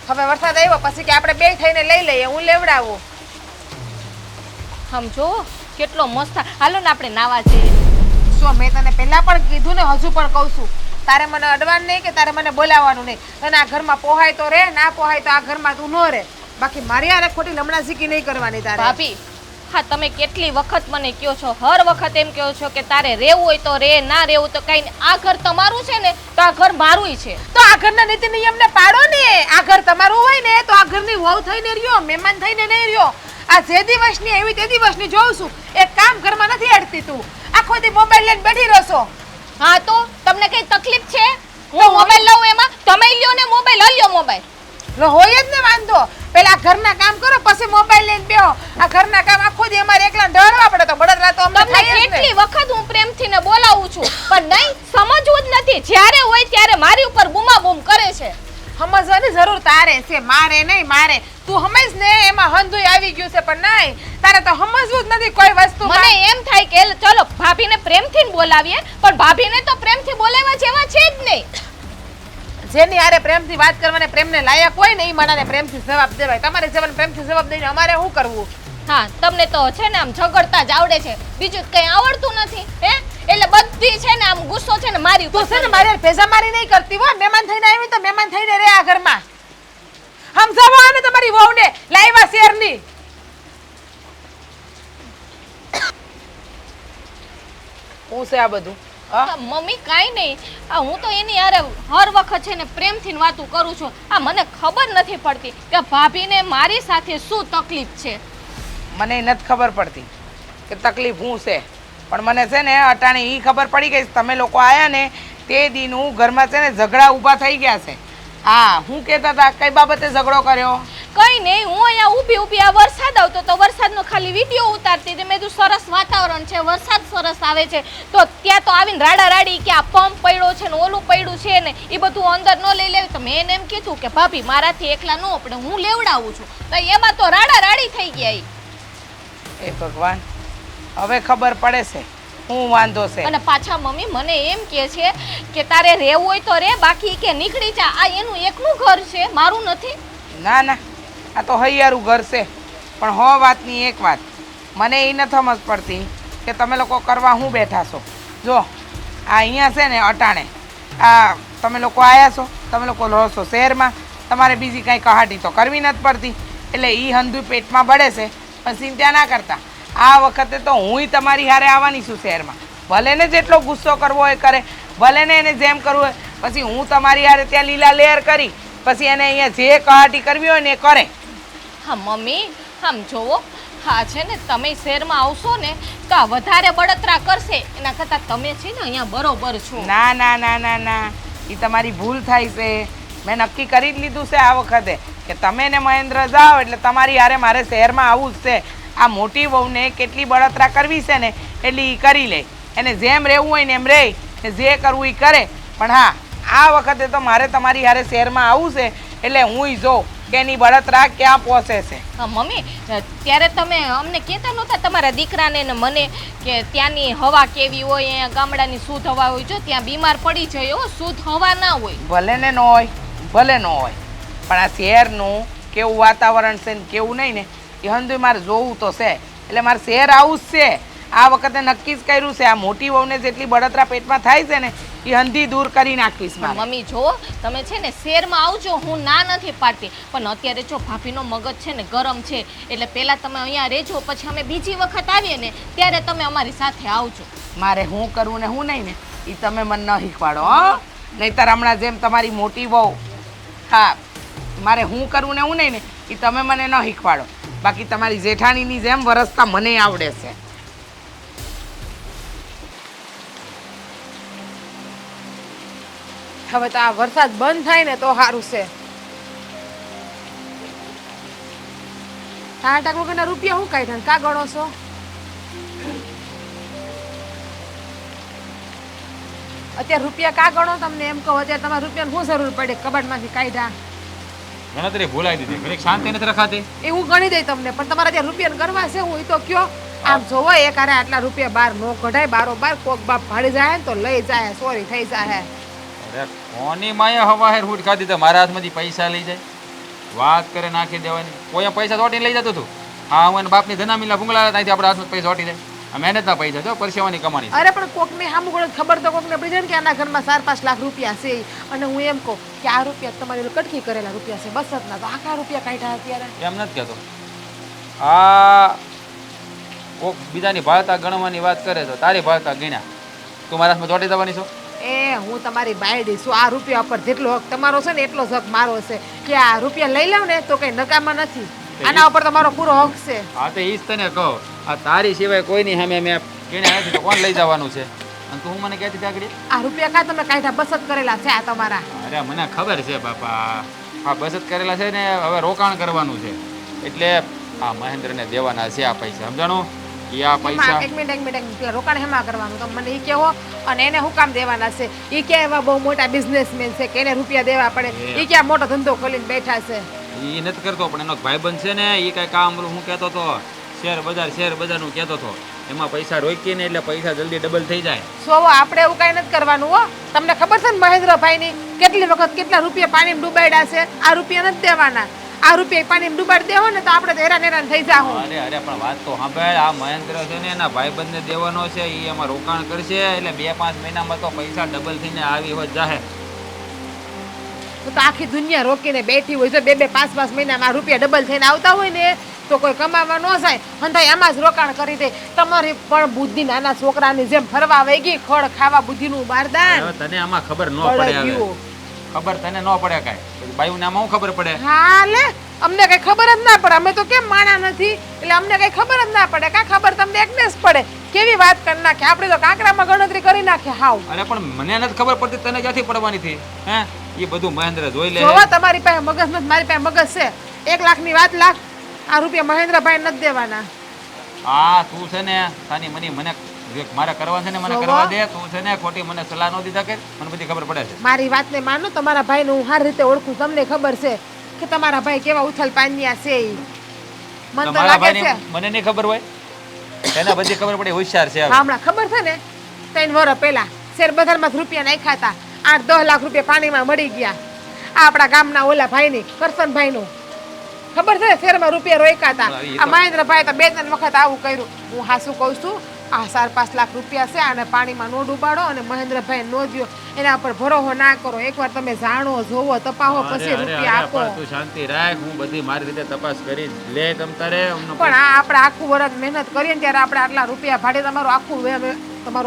હવે વરસાદ આવ્યો પછી કે આપણે બે થઈને લઈ લઈએ, હું લેવડાવું. આમ જો કેટલો મસ્ત. હાલો ને આપણે નાવા જઈએ. શું મેં તને પહેલા પણ કીધું ને, હજુ પણ કહું છું, તારે મને અડવાનું નહીં કે તારે મને બોલાવવાનું નહીં. અને આ ઘરમાં પોહાય તો રે, ના પોહાય તો આ ઘરમાં તું ન રે. બાકી મારી હારે ખોટી લમણાઝીકી નહીં કરવાની તારે. ભાભી, હા તમે કેટલી વખત મને કહો છો, હર વખત એમ કહો છો કે તારે રહેવું હોય તો રે, ના રહેવું તો કઈ નહીં. આ ઘર તમારું છે ને તો આ ઘર મારુંય છે. તો આ ઘરના નીતિ નિયમને પાડો ને. આ ઘર તમારું હોય ને તો આ ઘરની વહુ થઈને રહ્યો, મહેમાન થઈને નહીં રહ્યો. આ જે દિવસની એવી તે દિવસની જોઉં છું. એક કામ ઘરમાં નથી અડતી તું. આખો દી મોબાઈલ લઈને બેઠી રહેશો. હા તો તમને કઈ તકલીફ છે? હું મોબાઈલ લઉં એમાં? તમે લ્યો ને મોબાઈલ, લ્યો મોબાઈલ. હોય જ ને વાંધો. પેલા ઘરના કામ કરો પછી મોબાઈલ લઈને બેહો. આ ઘરના કામ આખો દી અમારે એકલા ઢળવા પડે તો બળદરા તો અમને તમને થાય જ ને. કેટલી વખત હું પ્રેમથી ને બોલાવું છું પણ નહીં સમજવું જ નથી. જ્યારે હોય ત્યારે મારી ઉપર બૂમાબૂમ કરે છે. સમજવાની જરૂર તારે છે, મારે નહીં. મારે તું સમજ ને, એમાં હંધુય આવી ગયું છે. પણ નહીં, તારે તો સમજવું જ નથી કોઈ વસ્તુ. મને એમ થાય કે ચલો ભાભીને પ્રેમથી જ બોલાવીએ, પણ ભાભીને તો પ્રેમથી બોલાવવા જેવા છે જ નહીં. જેની હારે પ્રેમથી વાત કરવાને પ્રેમને લાયક હોય ને એ માણાને પ્રેમથી જવાબ દેવાય. તમારે જવાને પ્રેમથી જવાબ દઈને અમારે શું કરવું? હા તમને તો છે ને આમ ઝઘડતા જ આવડે છે, બીજું કઈ આવડતું નથી હે. એટલે બધી છે ને આમ ગુસ્સો છે ને મારી તું છે ને મારી હારે ભેજા મારી નહીં કરતી હો. મહેમાન થઈને આવી તો મહેમાન થઈને રે આ ઘરમાં. સમજાવો આને તમારી વહુને લાવ્યા શેરની. હું છે આ બધું? મમ્મી કાઈ નહીં. આ હું તો એની યાર હર વખત છે ને પ્રેમથી વાતું કરું છું. આ મને ખબર નથી પડતી કે ભાભીને મારી સાથે શું તકલીફ છે. મને નથી ખબર પડતી કે તકલીફ શું છે, પણ મને છે ને અટાણે એ ખબર પડી ગઈ. તમે લોકો આયા ને તે દીનું ઘરમાં છે ને ઝઘડા ઊભા થઈ ગયા છે. હા, હું કહેતા હતા કઈ બાબતે ઝઘડો કર્યો? કઈ નહીં, હું અહીંયા ઊભી ઊભી આ વરસાદ આવતો તો વરસાદનો ખાલી વિડીયો ઉતારતી હતી. મેં કીધું સરસ વાતાવરણ છે, વરસાદ સરસ આવે છે, તો ત્યાં તો આવીને રાડા રાડી કે આ પંપ પડ્યો છે ને ઓલું પડ્યું છે ને એ બધું અંદર ન લઈ લેવી. તો મેં એને એમ કીધું કે ભાભી મારાથી એકલા ન પડે, હું લેવડાવું છું. તો એમાં તો રાડા રાડી થઈ ગયા. એ ભગવાન, હવે ખબર પડે છે હું વાંધો છે. અને પાછા મમ્મી મને એમ કહે છે કે તારે રહેવું હોય તો રે, બાકી કે નીકળી જા. આ એનું એકનું ઘર છે, મારું નથી. ના ના, આ તો હૈયારું ઘર છે. પણ હો વાતની એક વાત મને એ નથી સમજ પડતી કે તમે લોકો કરવા હું બેઠા છો. જો આ અહીંયા છે ને અટાણે આ તમે લોકો આવ્યા છો, તમે લોકો રહો છો શહેરમાં, તમારે બીજી કાંઈ કહાટી તો કરવી નથી પડતી. એટલે એ હંધુ પેટમાં બળે છે, પણ ચિંતા ના કરતા. આ વખતે તો હુંય તમારી હારે આવવાની છું શહેરમાં. ભલે ને જેટલો ગુસ્સો કરવો હોય કરે, ભલે ને એને જેમ કરવું હોય. પછી હું તમારી હારે ત્યાં લીલા લેર કરી પછી એને અહીંયા જે કહાટી કરવી હોય ને એ કરે. હા મમ્મી, આમ જોવો, હા છે ને તમે શહેરમાં આવશો ને તો આ વધારે બળતરા કરશે એના કરતાં તમે છે ને અહીંયા બરોબર છો. ના ના ના ના ના, એ તમારી ભૂલ થાય છે. મેં નક્કી કરી જ લીધું છે આ વખતે કે તમે ને મહેન્દ્ર જાઓ એટલે તમારી હારે મારે શહેરમાં આવવું જ છે. આ મોટી વહુને કેટલી બળતરા કરવી છે ને એટલી એ કરી લે. એને જેમ રહેવું હોય ને એમ રહે, ને જે કરવું એ કરે. પણ હા, આ વખતે તો મારે તમારી હારે શહેરમાં આવવું છે એટલે હું જોઉં કે એની બળતરા ક્યાં પહોંચે છે. હા મમ્મી, ત્યારે તમે અમને કહેતા નહોતા તમારા દીકરાને ને મને કે ત્યાંની હવા કેવી હોય, અહીંયા ગામડાની શુદ્ધ હવા હોય. જો ત્યાં બીમાર પડી જાય હો, શુદ્ધ હવા ના હોય. ભલે ને ન હોય, ભલે ન હોય, પણ આ શહેરનું કેવું વાતાવરણ છે ને કેવું નહીં ને એ હંધુય મારે જોવું તો છે. એટલે મારે શહેર આવું જ છે. આ વખતે નક્કી જ કર્યું છે. આ મોટી વહુને જેટલી બળતરા પેટમાં થાય છે ને એ હંધી દૂર કરી નાખીશ મારે. મમ્મી જો તમે છે ને શહેરમાં આવજો, હું ના નથી પાડતી, પણ અત્યારે જો ભાભીનો મગજ છે ને ગરમ છે. એટલે પહેલા તમે અહીંયા રહેજો, પછી અમે બીજી વખત આવીએ ને ત્યારે તમે અમારી સાથે આવજો. મારે હું કરવું ને હું નહીં ને એ તમે મને ન શીખવાડો હો. નહીંતર હમણાં જેમ તમારી મોટી વહુ, હા, મારે હું કરવું ને હું નહીં ને એ તમે મને ન શીખવાડો. બાકી તમારી જેઠાણીની જેમ વરસતા મને આવડે છે. હવે તો આ વરસાદ બંધ થાય ને તો સારું છે. ટાટા વગરના રૂપિયા શું કાઢ્યા? કા ગણો છો? અત્યારે રૂપિયા કા ગણો? તમને એમ કહો અત્યારે તમારે રૂપિયાની શું જરૂર પડે? કબાટમાંથી કાઢ્યા ગણતરી ભૂલાઈ દીધી, ઘડીક શાંતિ નથી રખાતી. એ હું ગણી દઈ તમને, પણ તમારે અત્યારે રૂપિયા ગણવા છે હું એ તો કયો. આમ જોવો એક હારે આટલા રૂપિયા બહાર નો કઢાય, બારોબાર કોક બાપ ભાડી જાય ને તો લઈ જાય, ચોરી થઈ જાય. અરે કોની માયા હવા હેર હુડ ખાધી તો મારા હાથમાંથી પૈસા લઈ જાય. વાત કરે નાખી દેવાની. કોઈ પૈસા ચોટીને લઈ જતું હતું. હા હું એના બાપની ધનામીલા ભૂંગળા ત્યાંથી આપણા હાથમાં પૈસા ચોટી જાય. આ મહેનતના પૈસા છો, પરસેવાની કમાણી. અરે પણ કોકને સામું ગણો ખબર તો કોકને પડી જાય ને કે આના ઘરમાં 4-5 લાખ રૂપિયા છે અને હું એમ કહું કે આ રૂપિયા તમારી ઓલી કટકી કરેલા રૂપિયા છે બસ જ ના તો આખા રૂપિયા કાઢ્યા અત્યારે એમ નથી કહેતો. આ કોક બીજાની ભાળતા ગણવાની વાત કરે તો તારી ભાળતા ગણ્યા તું મારા હાથમાં ચોટી જવાની છો. એ હું તમારી બાયડી છું આ રૂપિયા પર જેટલો હક તમારો છે ને એટલો જ હક મારો છે કે આ રૂપિયા લઈ લઉં ને તો કઈ નકામા નથી આના ઉપર તમારો પૂરો હક છે હા તો ઈ જ તને કહો. આ તારી સિવાય કોઈની સામે મેં ગણ્યા નથી તો કોણ લઈ જવાનું છે? અને તું મને કહેતી આગળ આ રૂપિયા કા તમે કાઢ્યા બચત કરેલા છે આ તમારા અરે મને ખબર છે બાપા. આ બચત કરેલા છે ને હવે રોકાણ કરવાનું છે એટલે આ મહેન્દ્રને દેવાના છે આ પૈસા. સમજાણું? એ આ પૈસા એક મિનિટ રોકાણ હેમાં કરવાનું તમે મને ઈ કહો અને એને હું કામ દેવાના છે ઈ ક્યાં એવા બહુ મોટા બિઝનેસમેન છે કે એને રૂપિયા દેવા પડે ઈ ક્યાં મોટો ધંધો ખોલીને બેઠા છે એ નથી કરતો પણ એનો ભાઈબંધ છે ને એ કઈ કામ હું કહેતો હતો શેર બજારનું કહેતો હતો એમાં પૈસા રોકીને એટલે પૈસા જલ્દી ડબલ થઈ જાય. સોવો આપણે એવું કાંઈ નથી કરવાનું હો તમને ખબર છે ને મહેન્દ્રભાઈની કેટલી વખત કેટલા રૂપિયા પાણીમાં ડૂબાડ્યા છે આ રૂપિયા નથી દેવાના આ રૂપિયા પાણીમાં ડૂબાડી દેવો ને તો આપણે તો હેરાન થઈ જાહું. અરે પણ વાત તો સાંભળ. આ મહેન્દ્ર છે ને એના ભાઈબંધને દેવાનો છે એ એમાં રોકાણ કરશે એટલે 2-5 મહિનામાં તો પૈસા ડબલ થઈને આવી હોત જાહે. તો આખી દુનિયા રોકીને બેઠી હોય છે 2-5 મહિનામાં રૂપિયા ડબલ થઈને આવતા હોય ને તો કોઈ કમાવા ન જાય હંધાઈ આમાં જ રોકાણ કરી દે તમારી પણ બુદ્ધિ નાના છોકરાની જેમ ફરવા વહી ગઈ ખડ ખાવા બુદ્ધિનું બારદાન. હવે તને આમાં ખબર ન પડે. હવે ખબર તને ન પડે કાંઈ બાયુને આમાં શું ખબર પડે? હા લે અમને કઈ ખબર જ ના પડે અમે તો કેમ માણા નથી એટલે અમને કઈ ખબર જ ના પડે કા ખબર તમને એકને જ પડે કેવી વાત કરી નાખે આપણે તો કાંકરામાં ગણતરી કરી નાખે હાવ. અરે પણ મને નથી ખબર પડતી તને ક્યાંથી પડવાની હતી? હે એ બધું મહેન્દ્ર જોઈ લે. જોવા તમારી પાસે મગજ નથી મારી પાસે મગજ છે 1 લાખની વાત લાખ આ રૂપિયા મહેન્દ્રભાઈ નથી દેવાના. હા તું છે ને સાની મની મને જે મારે કરવાનું છે ને મને કરવા દે. તું છે ને ખોટી મને સલાહ ન દીધા કે મને બધી ખબર પડે છે. મારી વાતને માનો તમારા ભાઈને હું સારી રીતે ઓળખું તમને ખબર છે કે તમારા ભાઈ કેવા ઉથલ પાન્યા છે ઈ. મને તો તમારા લાગે છે ભાઈને મને નહીં ખબર હોય એને બધી ખબર પડી હોશિયાર છે. હા, હમણાં ખબર છે ને 3 વર્ષ પહેલા શેર બજારમાં રૂપિયા નાખ્યા હતા 8-10 લાખ રૂપિયા પાણીમાં મળી ગયા આ આપણા ગામના ઓલા ભાઈની કરશનભાઈનું ખબર છે શેરમાં રૂપિયા રોક્યા હતા આ મહેન્દ્રભાઈ તો 2-3 વખત આવું કર્યું હું હાસું કહું છું આ 4-5 લાખ રૂપિયા છે આને પાણીમાં નો ડૂબાડો અને મહેન્દ્રભાઈ નો દ્યો એના પર ભરોસો ના કરો એકવાર તમે જાણો જોવો તપાસો પછી રૂપિયા આપો. તું શાંતિ રાખ હું બધી મારી રીતે તપાસ કરી લે તમ તારે. પણ આ આપણે આખું વર્ષ મહેનત કરીએ ને ત્યારે આપણે આટલા રૂપિયા ભાડે તમારું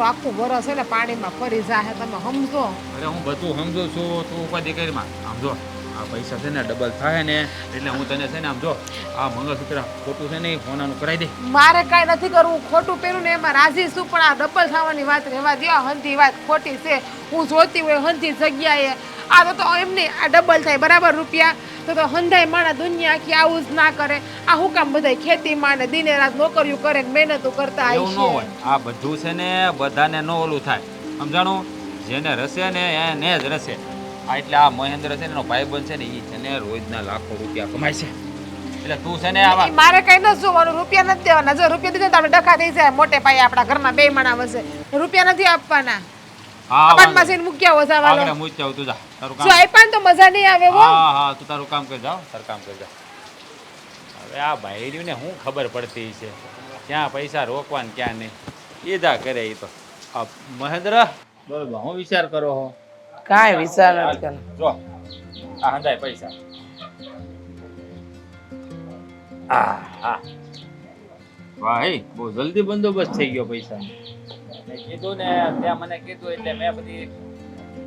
આખું વર્ષ છે ને પાણીમાં ફરી જાહે તમે સમજો. અરે હું બધું સમજુ છું તું ઉપાધિ કરીમાં સમજો. આ પૈસા છે ને ડબલ થાય ને એટલે હું તને છે ને આમ જો આ મંગળસૂત્ર ખોટું છે ને એ સોનાનું કરાવી દે. મારે કાંઈ નથી કરવું ખોટું પહેરું ને એમાં રાજી છું પણ આ ડબલ થવાની વાત રહેવા દો હંધી વાત ખોટી છે હું જોતી હોય હંધી જગ્યાએ આ તો એમની આ ડબલ થાય બરાબર રૂપિયા તો હંધાય માણા દુનિયા આખી આવું જ ના કરે આ હું કામ બધાય ખેતીમાં ને દિને રાત નોકરીઓ કરે ને મહેનતો કરતા એવું ન હોય હોય. આ બધું છે ને બધાને ન ઓલું થાય સમજાણું? જેને રસે ને એને જ રસે. આ એટલે આ મહેન્દ્ર છે ને એનો ભાઈબંધ છે ને એ છે ને રોજના લાખો રૂપિયા કમાય છે એટલે તું છે ને આવા મારે કઈ નથી જોવાનું રૂપિયા નથી દેવાના જો રૂપિયા દીધા તો આપણે ડખા થઈ જાય મોટે પાયે આપણા ઘરમાં 2 માણા વસે રૂપિયા નથી આપવાના. હા કપાટમાં જઈને મૂક્યા વસાવાલો આગળ મૂકી જાવ તું જા તારું જો કામ. આપ્યા ને તો મજા નહીં આવે હો. હા તું તારું કામ કરી જાવ તારું કામ કરી જા. હવે આ ભાઈડીને શું ખબર પડતી છે ક્યાં પૈસા રોકવા ને ક્યાં નહીં એ દા કરે એ તો. આ મહેન્દ્ર બરોબર હું વિચાર કરો હો કાંઈ વિચાર નથી કરવાનો. જો આ હંધાય પૈસા હા વાહ હે બહુ જલ્દી બંદોબસ્ત થઈ ગયો પૈસા. મેં કીધું ને ત્યાં મને કીધું એટલે મેં બધી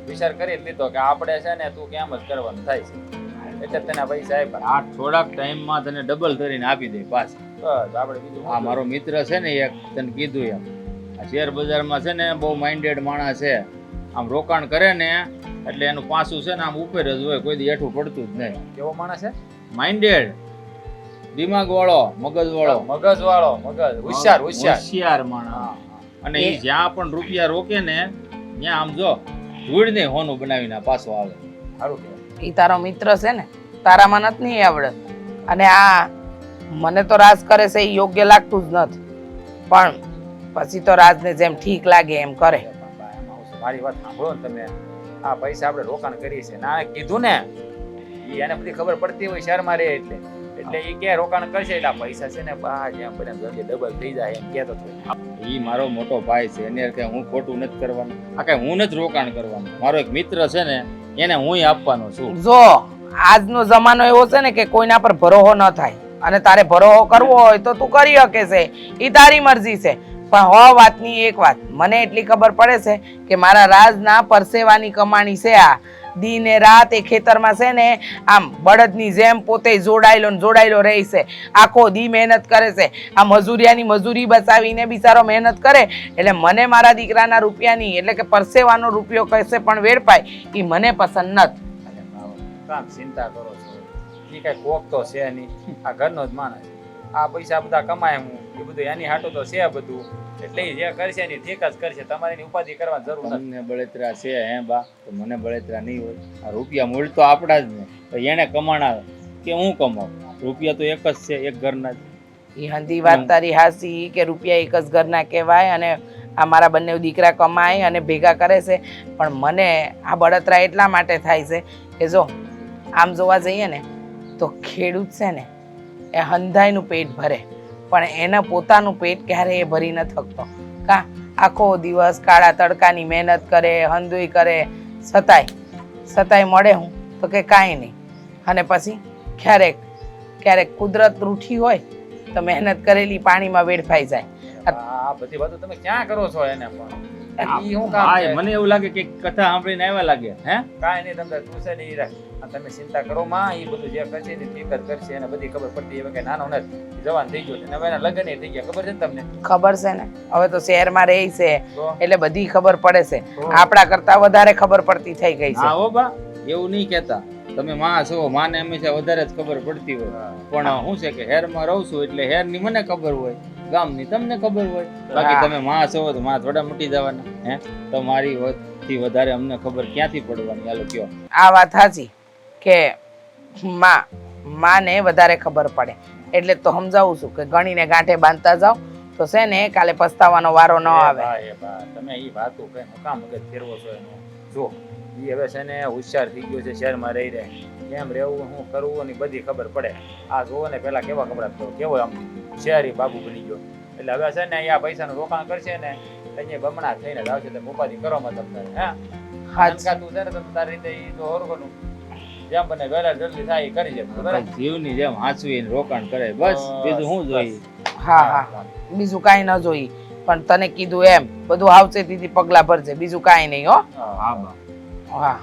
વિચાર કરી લીધો કે આપણે છે ને તું કેમ જ કરવાનું થાય છે એટલે તને પૈસા આપ્યા. આ થોડાક ટાઈમમાં તને ડબલ કરીને આપી દે પાછા. બસ આપણે બીજું આ મારો મિત્ર છે ને એક તને કીધું એમ આ શેર બજારમાં છે ને બહુ માઇન્ડેડ માણસ છે. આમ રોકાણ કરે ને એટલે એનું પાસું છે ને આમ ઉપર જ હોય કોઈ દી હેઠું પડતું જ નહીં. કેવો માણસ છે? માઇન્ડેડ દિમાગ વાળો મગજ વાળો હોશિયાર માણસ. અને એ જ્યાં પણ રૂપિયા રોકે ને ત્યાં આમ જો ધૂળ ને હોનું બનાવીને પાછો આવે. સારું કહેવાય. ઈ તારો મિત્ર છે ને તારામાં નથી નહીં આવડત અને આ મને તો રાજ કરે છે એ યોગ્ય લાગતું જ નથી પણ પછી તો રાજને જેમ ઠીક લાગે એમ કરે. મારી વાત સાંભળો ને તમે આ પૈસા આપણે રોકાણ કરીએ છીએ ના કીધું ને ઈ એને બધી ખબર પડતી હોય શહેરમાં રહે એટલે એ ક્યાં રોકાણ કરશે એટલે આ પૈસા છે ને બહાર જેમ બને જલ્દી ડબલ થઈ જાય એમ કહેતો હતો. ઈ મારો મોટો ભાઈ છે, એને કઈ હું ખોટું નથી કરવાનું, આ કઈ હું નથી રોકાણ કરવાનું. મારો એક મિત્ર છે ને એને હું આપવાનો છું. જો આજનો જમાનો એવો છે ને કે કોઈના પર ભરોસો ન થાય, અને તારે ભરોસો કરવો હોય તો તું કરી શકે છે, એ તારી મરજી છે. પણ વાતની એક વાત મને એટલી ખબર પડે છે કે મારા રાજના પરસેવાની કમાણી છે આ. દી ને રાત એ ખેતરમાં છે ને આમ બળદની જેમ પોતે જોડાયેલો રહે છે. આખો દી મહેનત કરે છે. આ મજૂરિયાની મજૂરી બચાવીને બિચારો મહેનત કરે એટલે મને મારા દીકરાના રૂપિયાની એટલે કે પરસેવાનો રૂપિયો કશે પણ વેડપાય એ મને પસંદ નથી. કામ ચિંતા કરો છો, એ કઈ કોક તો છે નહીં, આ ઘરનો જ માણસ. આ પૈસા બધા કમાય હું એ બધું એની હાટું તો છે બધું, એટલે ઈ જે કરશે એની ઠીક જ કરશે, તમારે એની ઉપાધિ કરવા જરૂર નથી. તમને બળતરા છે હે બા, તો મને બળતરા નહીં હોય. આ રૂપિયા મૂળ તો આપણા જ ને, તો એને કમાણા કે હું કમાઉં? રૂપિયા તો એક જ છે, એક ઘરના જ. એ હંધી વાત તારી હાસી કે રૂપિયા એક જ ઘરના કહેવાય, અને આ મારા બંને દીકરા કમાય અને ભેગા કરે છે. પણ મને આ બળતરા એટલા માટે થાય છે કે જો આમ જોવા જઈએ ને તો ખેડૂત છે ને એ હંધાઈનું પેટ ભરે, પણ એના પોતાનું પેટ ક્યારેય એ ભરી ન થકતો. કા આખો દિવસ કાળા તડકાની મહેનત કરે, હંધુઈ કરે, સતાય મળે હું તો કે કાંઈ નહીં, અને પછી ક્યારેક કુદરત રૂઠી હોય તો મહેનત કરેલી પાણીમાં વેડફાઈ જાય. આ બધી વાતો તમે ક્યાં કરો છો એને પણ ઈ હું કામ છે? મને એવું લાગે કે કથા સાંભળીને આવ્યા લાગે. હે કાંઈ નહીં, તમને તું છે ને ઈ રાખ, તમે ચિંતા કરો માં, એ બધું જે કરશે ને ઠીક જ કરશે, એને બધી ખબર પડતી હવે કે નાનો નથી, જવાન થઈ ગયો છે, હવે એના લગ્ન થઈ ગયા, ખબર છે ને તમને? ખબર છે ને, હવે તો શહેરમાં રહે છે તો? એટલે બધી ખબર પડે છે. આપણા કરતા વધારે ખબર પડતી થઈ ગઈ છે. હા હો બા, એવું નહીં કહેતા. તમે માં છો, માને હંમેશા વધારે જ ખબર પડતી હોય. પણ શું છે કે હેરમાં રહું છું એટલે હેરની મને ખબર હોય, ગામની તમને ખબર હોય. બાકી તમે માં છો તો માં થોડા મોટી જવાના. હે તો મારી થી વધારે અમને ખબર ક્યાંથી પડવાની? હાલો કયો. આ વાત સાચી કે માને વધારે ખબર પડે, એટલે તો સમજાવું છું કે ગણીને ગાંઠે બાંધતા જાઓ તો છે ને કાલે પસ્તાવાનો વારો ન આવે. તમે એ વાતો કઈ કામ મગજ ફેરવો છો એનું? જો એ હવે છે ને હોશિયાર થઈ ગયો છે, શહેરમાં રહી રહે, કેમ રહેવું, શું કરવું, ની બધી ખબર પડે. આ જોવો ને પેલા કેવા કપડા કેવો આમ શહેરી બાબુ બની ગયો, એટલે હવે છે ને અહીંયા પૈસાનું રોકાણ કરશે ને અહીંયા બમણા થઈને જ આવશે. તમે ઉપાધિ કરો માં તમને. હે તું છે ને તમે તારી રીતે ઈ તો હોરવાનું જેમ બને વહેલા જલ્દી થાય એ કરી જાય. જીવની જેમ હાચવીને રોકાણ કરે, બસ બીજું શું જોઈએ? હા, બીજું કાંઈ ન જોઈ, પણ તને કીધું એમ બધું સાવચેતીથી પગલા ભરજે, બીજું કાંઈ નહીં. હો હા બા. હા,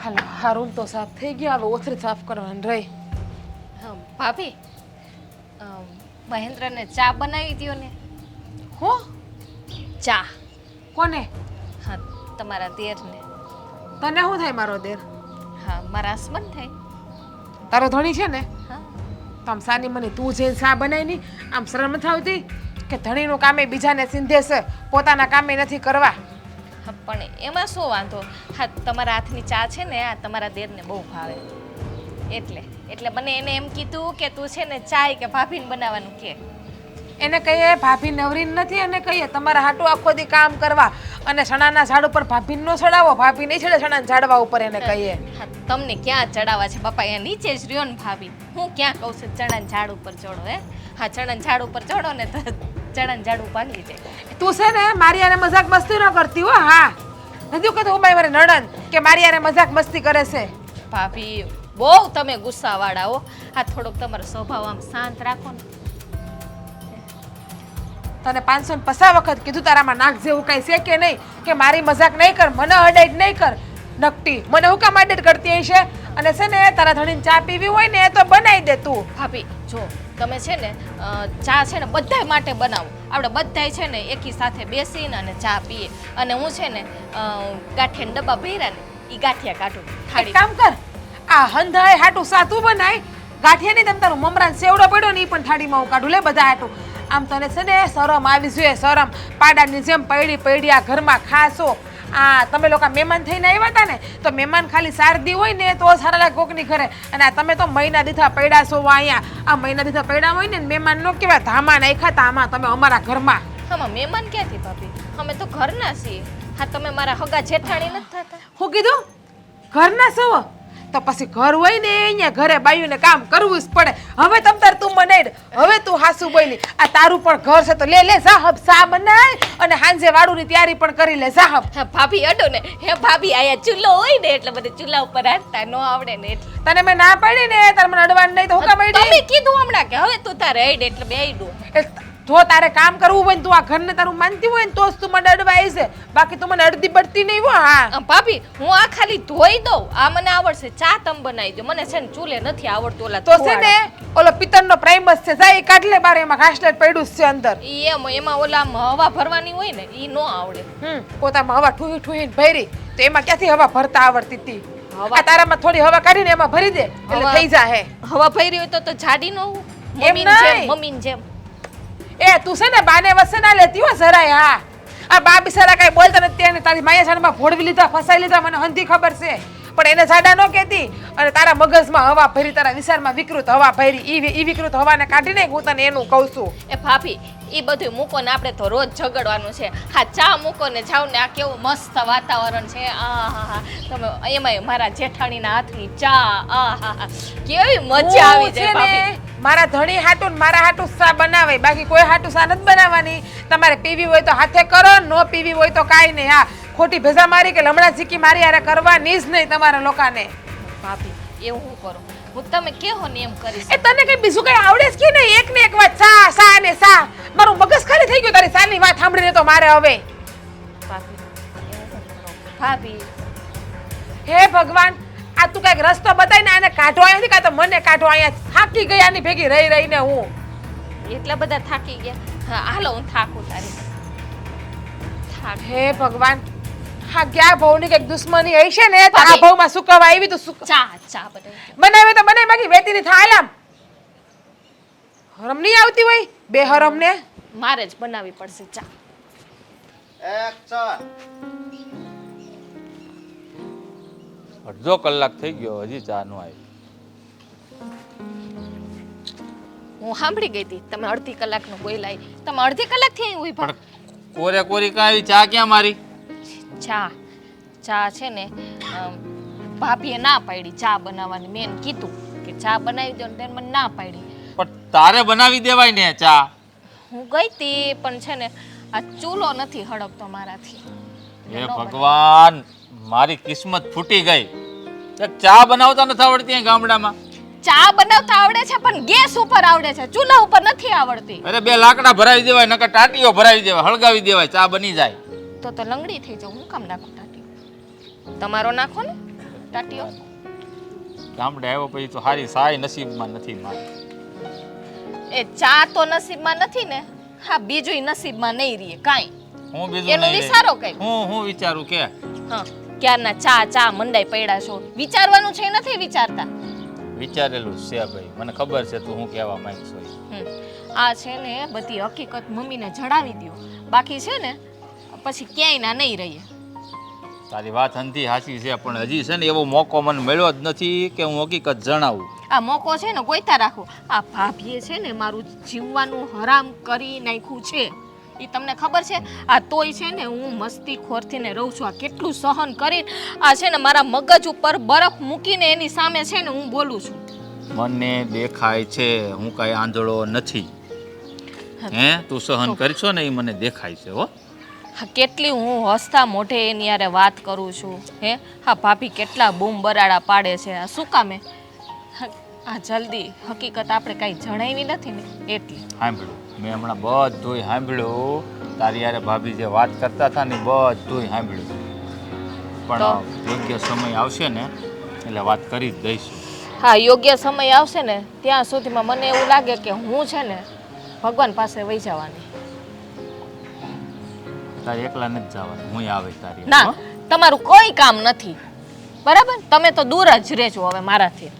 હાલો, આ રૂમ તો સાફ થઈ ગયો, હવે ઓથરી સાફ કરવાની રહી. ભાભી, મહેન્દ્રને ચા બનાવી દ્યો ને. હું ચા. કોને? હા, તમારા દેરને. તને શું થાય મારો દેર? હા, મારા હસબન્ડ થાય. તારો ધણી છે ને? હા. તો આમ સાની મને તું જઈને ચા બનાવી ની, આમ શરમ નથી આવતી કે ધણીનું કામે બીજાને સિંધે છે, પોતાના કામે નથી કરવા? હા, પણ એમાં શું વાંધો? હા, તમારા હાથની ચા છે ને આ તમારા દેરને બહુ ભાવે, એટલે મને એને એમ કીધું કે તું છે ને ચાય કે ભાભીને બનાવવાનું કે. એને કહીએ ભાભી નવરી નથી, અને કહીએ તમારા હાટું આખો દી કામ કરવા, અને સણાના ઝાડ ઉપર ભાભી નો ચડાવો, ભાભી નહીં ચડે સણાના ઝાડવા ઉપર. એને કહીએ હા, તમને ક્યાં ચડાવવા છે બાપા? અહીંયા નીચે જ રહ્યો ને ભાભી. હું ક્યાં કહું છું ચણાના ઝાડ ઉપર ચડો? હે હા, ચણાના ઝાડ ઉપર ચડો ને તો ચણાના ઝાડ ભાંગી જાય. તું છે ને મારી યારે મજાક મસ્તી ન કરતી હો. હા, નથી કહેતો ઉમાઈ મારે નડન કે મારી યારે મજાક મસ્તી કરે છે. ભાભી બહુ તમે ગુસ્સાવાળા હો. હા, થોડોક તમારો સ્વભાવ આમ શાંત રાખો ને. તને 550 વખત કીધું તારામાં નાક જેવું કઈ છે કે નહીં, કે મારી મજાક નહીં કર, મને અડાઈટ નહીં કર. નકટી મને હું કામ અડાઈટ કરતી હશે? અને છે ને તારા ધણીને ચા પીવી હોય ને તો બનાવી દે તું. ભાભી જો તમે છે ને ચા છે ને બધાય માટે બનાવો. આપણે બધાય છે ને એકી સાથે બેસીને અને ચા પીએ, અને હું છે ને ગાંઠિયાના ડબ્બા ભર્યા ને એ ગાંઠિયા કાઢું એક થાળી. કામ કર, આ હંધાય હાટું સાતું બનાય, ગાંઠિયા નહીં, તમે તારું મમરાન સેવડો પડ્યો ને એ પણ થાળીમાં હું કાઢું લે બધા હાટું. આમ તને છે ને શરમ આવી જોઈએ, શરમ. પાડાની જેમ પડી આ ઘરમાં ખાશો. આ તમે લોકો મહેમાન થઈને આવ્યા હતા ને, તો મહેમાન ખાલી શારદી હોય ને તો સારા લાગે કોકની ઘરે, અને આ તમે તો મહિના દીઠા પડ્યા છો અહીંયા. આ મહિના દીઠા પડ્યા હોય ને મહેમાન નો કેવાય ધામા નાખ્યા ધામા તમે અમારા ઘરમાં. આમાં મહેમાન ક્યાંથી ભાભી? અમે તો ઘરના છીએ. હા તમે મારા હગા જેઠાણી નથી થતા? હું કીધું ઘરના સવ તો પછી ઘર હોય ને અહીંયા ઘરે બાયુને કામ કરવું જ પડે. હવે તમ તાર તું મને હવે તું હાસુ બોલી. આ તારું પણ ઘર છે તો લે સાહબ સા બનાય અને હાંજે વાળુની તૈયારી પણ કરી લે સાહબ. હા ભાભી અડો ને. હે ભાભી આયા ચૂલો હોય ને એટલે બધે ચૂલા ઉપર રાખતા ન આવડે ને એટલે. તને મેં ના પાડી ને તાર મને અડવાનું નહીં તો હું કામ તમે અડી? કીધું હમણાં કે હવે તું તારે હેડ એટલે બે હેડું. જો તારે કામ કરવું હોય ને તું આ ઘરને તારું માનતી હોય ને તો જ તું મને અડવા આવી છે. બાકી તું મને અડધી પડતી નહીં હો. હા ભાભી હું આ ખાલી ધોઈ દઉં આ મને આવડશે. ચા તમે બનાવી દો. મને છે ને ચૂલે નથી આવડતું. ઓલા તો છે ને ઓલો પિત્તળનો પ્રાઇમસ છે જાય કાઢ લે બાર એમાં ઘાસલેટ પડ્યું જ છે અંદર. ઈ એમાં ઓલા હવા ભરવાની હોય ને ઈ નો આવડે. પોતામાં હવા ઠુહી ઠુહીને ભરી તો એમાં ક્યાંથી હવા ભરતા આવડતી હતી? હવા- આ તારામાં થોડી હવા કાઢીને એમાં ભરી દે એટલે હવા- થઈ જાહે. હવા ભરી હોય તો જાડી ન હોઉં? એમ મમ્મીની જેમ નહીં. મમ્મીની જેમ. એ તું છે ને બાને વસે ના લેતી હો જરાય. હા આ બા બિચારા કઈ બોલતા નથી તેને તારી માયા સાડમાં ફોડવી લીધા ફસાઈ લીધા મને હંધી ખબર છે પણ એને સાડા ન કહેતી અને તારા મગજમાં હવા ભરી તારા વિચારમાં વિકૃત હવા ભરી ઈ વિકૃત હવાને કાઢીને હું તને એનું કહું છું. એ ભાભી ઈ બધું મૂકો ને આપણે તો રોજ ઝઘડવાનું છે. હા ચા મૂકો ને જાવ ને આ કેવું મસ્ત વાતાવરણ છે. આહાહા તમે એમાંય મારા જેઠાણીના હાથની ચા આહાહા કેવી મજા આવી હું છે જાય ને ભાભી. મારા ધણી હાટું ને મારા હાટું સા બનાવે બાકી કોઈ હાટું સા નથી બનાવવાની. તમારે પીવી હોય તો હાથે કરો નો પીવી હોય તો કાંઈ નહીં. હા ખોટી ભેજા મારી કે લમણા ઝીકી મારી યારે કરવાની જ નહીં તમારા લોકોને. ભાભી એવું હું કરું હું તમે કેહો ને એમ કરીશ. એ તને કઈ બીજું કઈ આવડે જ કે નહીં? એક ને એક વાત સા સા ને સા. મારું મગજ ખાલી થઈ ગયું તારી સાની વાત સાંભળીને તો મારે હવે. ભાભી એવું હું કરું? ભાભી હે ભગવાન આ તું કઈક રસ્તો બતાવીને આને કાઢો અહીંયાથી કાં તો મને કાઢો અહીંયા થાકી ગઈ આની ભેગી રહી રહીને હું. એટલા બધા થાકી ગયા. હા હાલો હું થાકું તારી થાક. હે ભગવાન હા ક્યાં ભાવની કઈક દુશ્મની હશે ને તો આ ભાભી. ભાવમાં સુકવા આવી તો ચા ચા બનાવી બનાવે તો બનાવી બાકી વેતીની થાલામ હરમ નહીં આવતી હોય બે હરમ ને. મારે જ બનાવવી પડશે ચા. અડધો કલાક થઈ ગયો હજી ચા નો આવી. હું સાંભળી ગઈ હતી તમે અડધી કલાકનો બોલાઈ. તમે અડધી કલાકથી અહીં ઊભા. પણ કોરે કોરી કાંઈ ચા ક્યાં મારી? ચા ચા છે ને ભાભીએ ના પાડી ચા બનાવવાની. મેં એને કીધું કે ચા બનાવી દો ને તેને મને ના પાડી. પણ તારે બનાવી દેવાય ને ચા. હું ગઈ હતી પણ છે ને આ ચૂલો નથી હળગતો મારાથી. હે ભગવાન મારી કિસ્મત ફૂટી ગઈ. એક ચા બનાવતા નથી આવડતી અહીં ગામડામાં. ચા બનાવતા આવડે છે પણ ગેસ ઉપર આવડે છે ચૂલા ઉપર નથી આવડતી. અરે બે લાકડા ભરાવી દેવાય નકર ટાટીઓ ભરાવી દેવાય હળગાવી દેવાય ચા બની જાય. તો લંગડી થઈ જાઉં. હું કામ નાખું ટાટીઓ? તમારો નાખો ને ટાટીઓ. ગામડે આવ્યો પછી તો સારી સાય નસીબમાં નથી મારી. એ ચા તો નસીબમાં નથી ને. હા બીજું નસીબમાં નહીં રહે કાંઈ. હું બીજું એનો નહીં વિચારો રે. કઈ. હું વિચારું કે હા ક્યારના ચા મંડાઈ પડ્યા છો. વિચારવાનું છે નથી વિચારતા. વિચારેલું છે ભાઈ મને ખબર છે તું હું કહેવા માંગશો એ. આ છે ને બધી હકીકત મમ્મીને જણાવી દો. બાકી છે ને પછી ક્યાંય ના નહીં રહીએ. તારી વાત હંધી હાચી છે પણ હજી છે ને એવો મોકો મને મળ્યો જ નથી કે હું હકીકત જણાવું. આ મોકો છે ને ગોઈતા રાખો. આ ભાભીએ છે ને મારું જીવવાનું હરામ કરી નાખ્યું છે. એ તમને ખબર છે? આ તોય છે ને હું મસ્તી ખોરથીને રહું છું. આ કેટલું સહન કરીને આ છે ને મારા મગજ ઉપર બરફ મૂકીને એની સામે છે ને હું બોલું છું. મને દેખાય છે હું કાંઈ આંધળો નથી. હે તું સહન કરશો ને એ મને દેખાય છે હો. હા કેટલી હું હસતા મોઢે એની યારે વાત કરું છું. હે હા ભાભી કેટલા બૂમ બરાડા પાડે છે. આ શું કામે? આ જલ્દી હકીકત આપણે કાંઈ જણાવી નથી ને એટલી. સાંભળ્યું મેં હમણાં બધુંય સાંભળ્યું. તારી યારે ભાભી જે વાત કરતા હતા ને બધુંય સાંભળ્યું. પણ યોગ્ય સમય આવશે ને એટલે વાત કરી જ દઈશું. હા યોગ્ય સમય આવશે ને ત્યાં સુધીમાં મને એવું લાગે કે હું છે ને ભગવાન પાસે વહી જવાની. તારે એકલા નથી જવાનું હું આવે તારી. ના તમારું કોઈ કામ નથી બરાબર. તમે તો દૂર જ રહેજો હવે મારાથી.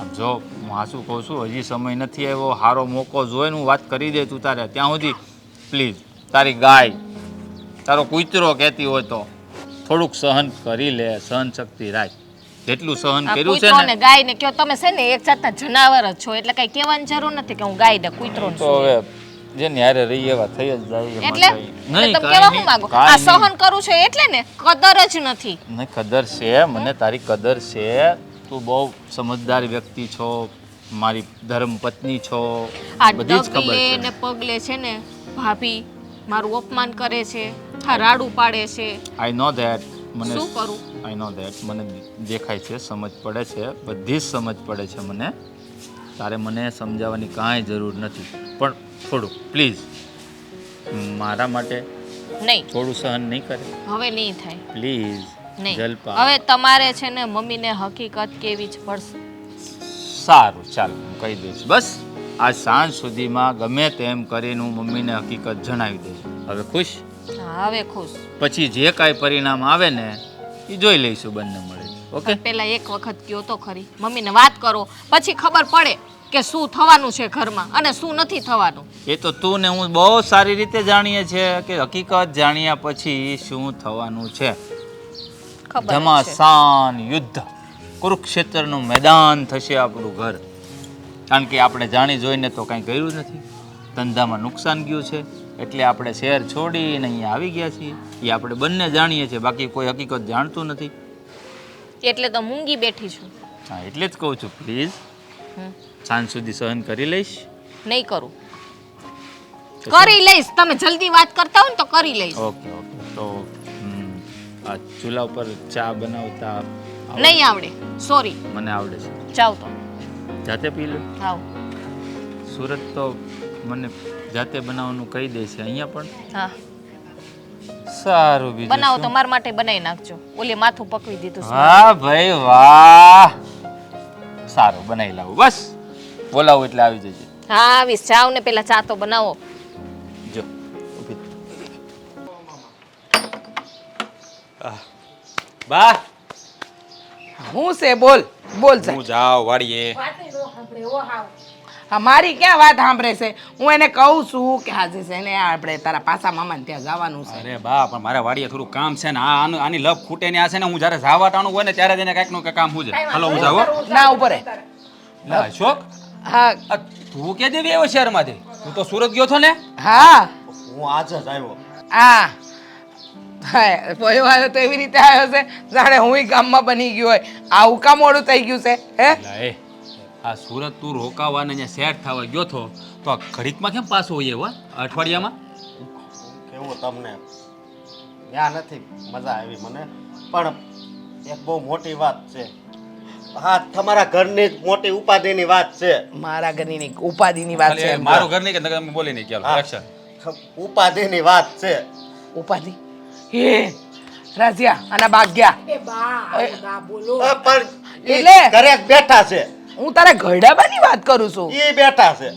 આમ જો હું હાસું કહું છું હજી સમય નથી આવ્યો. સારો મોકો જોઈને હું વાત કરી દે તું તારે ત્યાં સુધી પ્લીઝ. તારી ગાય તારો કૂતરો કહેતી હોય તો થોડુંક સહન કરી લે. સહન શક્તિ રાખ. જેટલું સહન કર્યું છે ને ગાય ને કયો તમે છે ને એક જાતના જનાવર જ છો એટલે કઈ કહેવાની જરૂર નથી કે હું ગાય ને કૂતરો તો હવે જેની હારે રહી એવા થઈ જ જાય એમાં એટલે કાંઈ- એટલે નહીં, તમે કાંઈ કેવા નહીં, હું માંગો કાંઈ આ નહીં. સહન કરું છે એટલે ને કદર જ નથી નહીં કદર છે મને તારી કદર છે તું બહુ સમજદાર વ્યક્તિ છો મારી ધર્મ પત્ની છો આ બધી જ ખબર ડગલે છે ને પગલે છે ને ભાભી મારું અપમાન કરે છે આ રાડું પાડે છે આઈ નો ધેટ મને શું કરું આઈ નો ધેટ મને દેખાય છે સમજ પડે છે બધી જ સમજ પડે છે મને તારે મને સમજાવવાની કાંઈ જરૂર નથી પણ થોડું પ્લીઝ મારા માટે નહીં થોડું સહન નહીં કરે હવે નહીં થાય પ્લીઝ નહીં જલપા હવે તમારે છે ને મમ્મીને હકીકત કેવી જ પડશે સારું ચાલ હું કહી દઈશ બસ આજ સાંજ સુધીમાં ગમે તેમ કરીને હું મમ્મીને હકીકત જણાવી દઈશ હવે ખુશ હા, હવે ખુશ પછી જે કાંઈ પરિણામ આવે ને એ જોઈ લઈશું બંને મળે ઓકે પણ પેલા એક વખત કયો તો ખરી મમ્મીને વાત કરો પછી ખબર પડે કે શું થવાનું છે ઘરમાં અને શું નથી થવાનું એ તો તું ને હું બહુ સારી રીતે જાણીએ છીએ કે હકીકત જાણ્યા પછી શું થવાનું છે ખબર જ છે. ઘમાસાન યુદ્ધ કુરુક્ષેત્રનું મેદાન થશે આપણું ઘર કારણ કે આપણે જાણી જોઈને તો કાંઈ કર્યું જ નથી ધંધામાં નુકસાન ગયું છે એટલે આપણે શહેર છોડીને અહીંયા આવી ગયા છીએ એ આપણે બંને જાણીએ છીએ બાકી કોઈ હકીકત જાણતું નથી એટલે તો મૂંગી બેઠી છું હા એટલે જ કહું છું પ્લીઝ હમ. સાંજ સુધી સહન કરી લઈશ નહીં કરું કરી લઈશ તમે જલ્દી વાત કરતા હો ને તો કરી લઈશ ઓકે ઓકે તો આ ચૂલા ઉપર ચા બનાવતા નહીં આવડે સોરી મને આવડે છે જાઓ તો જાતે પી લો આવો સુરત તો મને જાતે બનાવવાનું કહી દે છે અહીંયા પણ હા સારું બીજું બનાવો તો શું? મારા માટે બનાવી નાખજો ઓલી માથું પકવી દીધું છે. વાહ ભાઈ વાહ સારું બનાવી લાવું બસ બોલાવું એટલે આવી જજે હા આવીશ જાઓ ને પેલા ચા તો બનાવો જો ઊભી થા. બા હું છે બોલ બોલ છે હું જાઉં વાડીએ હા મારી ક્યાં વાત સાંભળે છે હું એને કહું છું કે આજે છે ને આપણે તારા પાસા મામાને ત્યાં જવાનું છે અરે બા પણ મારા વાડીએ થોડું કામ છે ને આની લપ ખૂટે ને આ છે ને હું જ્યારે જાવાટાણું હોય ને ત્યારે જ એને કાંઈક નું કાંઈક કામ હું જાય હાલો હું જાવ હો. ના ઉપર હે. લે અશોક હા આ તું કે દેવી આવ્યો શહેરમાંથી તું તો સુરત ગયો છો ને હા હું આજ જ આવ્યો હા હા પોયો આવ્યો તો એવી રીતે આવ્યો છે જાણે હું ગામમાં બની ગયો હોય આવું કામ મોડું થઈ ગયું છે હે લા એ આ સુરત તું રોકાવા ને અહીંયા સેટ થવા ગયો છો તો આ ઘડીકમાં કેમ પાછો હોય એવો અઠવાડિયામાં કેવું તમને ત્યાં નથી મજા આવી મને પણ એક બહુ મોટી વાત છે હા તમારા ઘરની જ મોટી ઉપાધિની વાત છે મારા ઘરની ઉપાધિની વાત છે ખાલી એમ મારું કહો. ઘર નહીં કે નકર તમે બોલી નહીં હા. ક્યાં એક્શન ઉપાધિની વાત છે ઉપાધિ હે રાજીયા અને ભાગ્યા પણ એટલે? ઈ ઘરે જ બેઠા છે હું તારા ઘરડાબાની વાત કરું છું ઈ બેઠા છે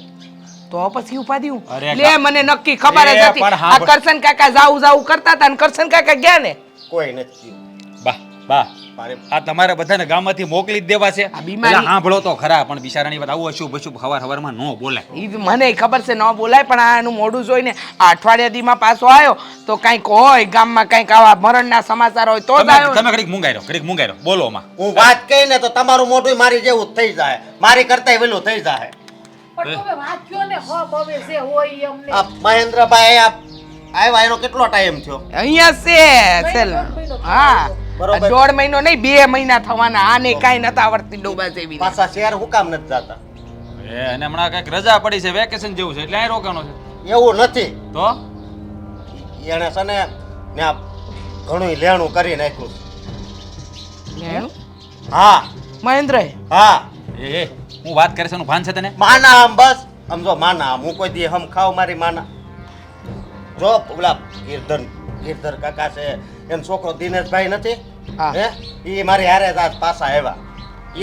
તો પછી ઉપાધિ હું અરે લે મને નક્કી ખબર જ એ હતી પણ આ હા, કરશન કાકા જાવું જાવું કરતા હતા અને કરશન કાકા ગયા ને કોઈ નથી બા બા મારે આ તમારે બધાને ગામમાંથી મોકલી જ દેવા છે આ બીમારી- પેલા સાંભળો તો ખરા પણ બિચારાની વાત આવું અશુભ અશુભ હવારમાં ન બોલે ઈ મને ખબર છે ન બોલાય પણ આ એનું મોઢું જોઈને આ અઠવાડિયા દીમાં પાછો આવ્યો તો કંઈક હોય ગામમાં કંઈક આવા મરણના સમાચાર હોય તો જ આવ્યો ને. તમે ઘડીક મૂંગાઈ રહો બોલો માં હું વાત કહી ને તો તમારું મોઢું મારી જેવું જ થઈ જાય મારી કરતાંય વેલું થઈ જાય આ મહેન્દ્રભાઈ આવ્યા એનો કેટલો ટાઈમ થયો અહીંયા છે છેલ્લે. હા બરોબર. આ 1.5 મહિનો નહીં 2 મહિના થવાના આને કાંઈ નતા આવડતી ડોબા જેવી પાછા શહેર હું કામ નથી જતા અને હમણાં કઈક રજા પડી છે વેકેશન જેવું છે એટલે અહીં રોકાનો છે એવું નથી તો એને છે ને ત્યાં ઘણું લેણું કરી નાખ્યું લેણું? હા મહેન્દ્ર હા એ હું વાત કરે છે એનું ભાન છે તને માના આમ બસ આમ જો માના આમ હું કોઈ દી હમ ખાવ મારી માના જો ઓલા ગિરધર કાકા છે એનો છોકરો દિનેશભાઈ નથી હા. હે ઈ મારી હારે જ આજ પાછા આવ્યા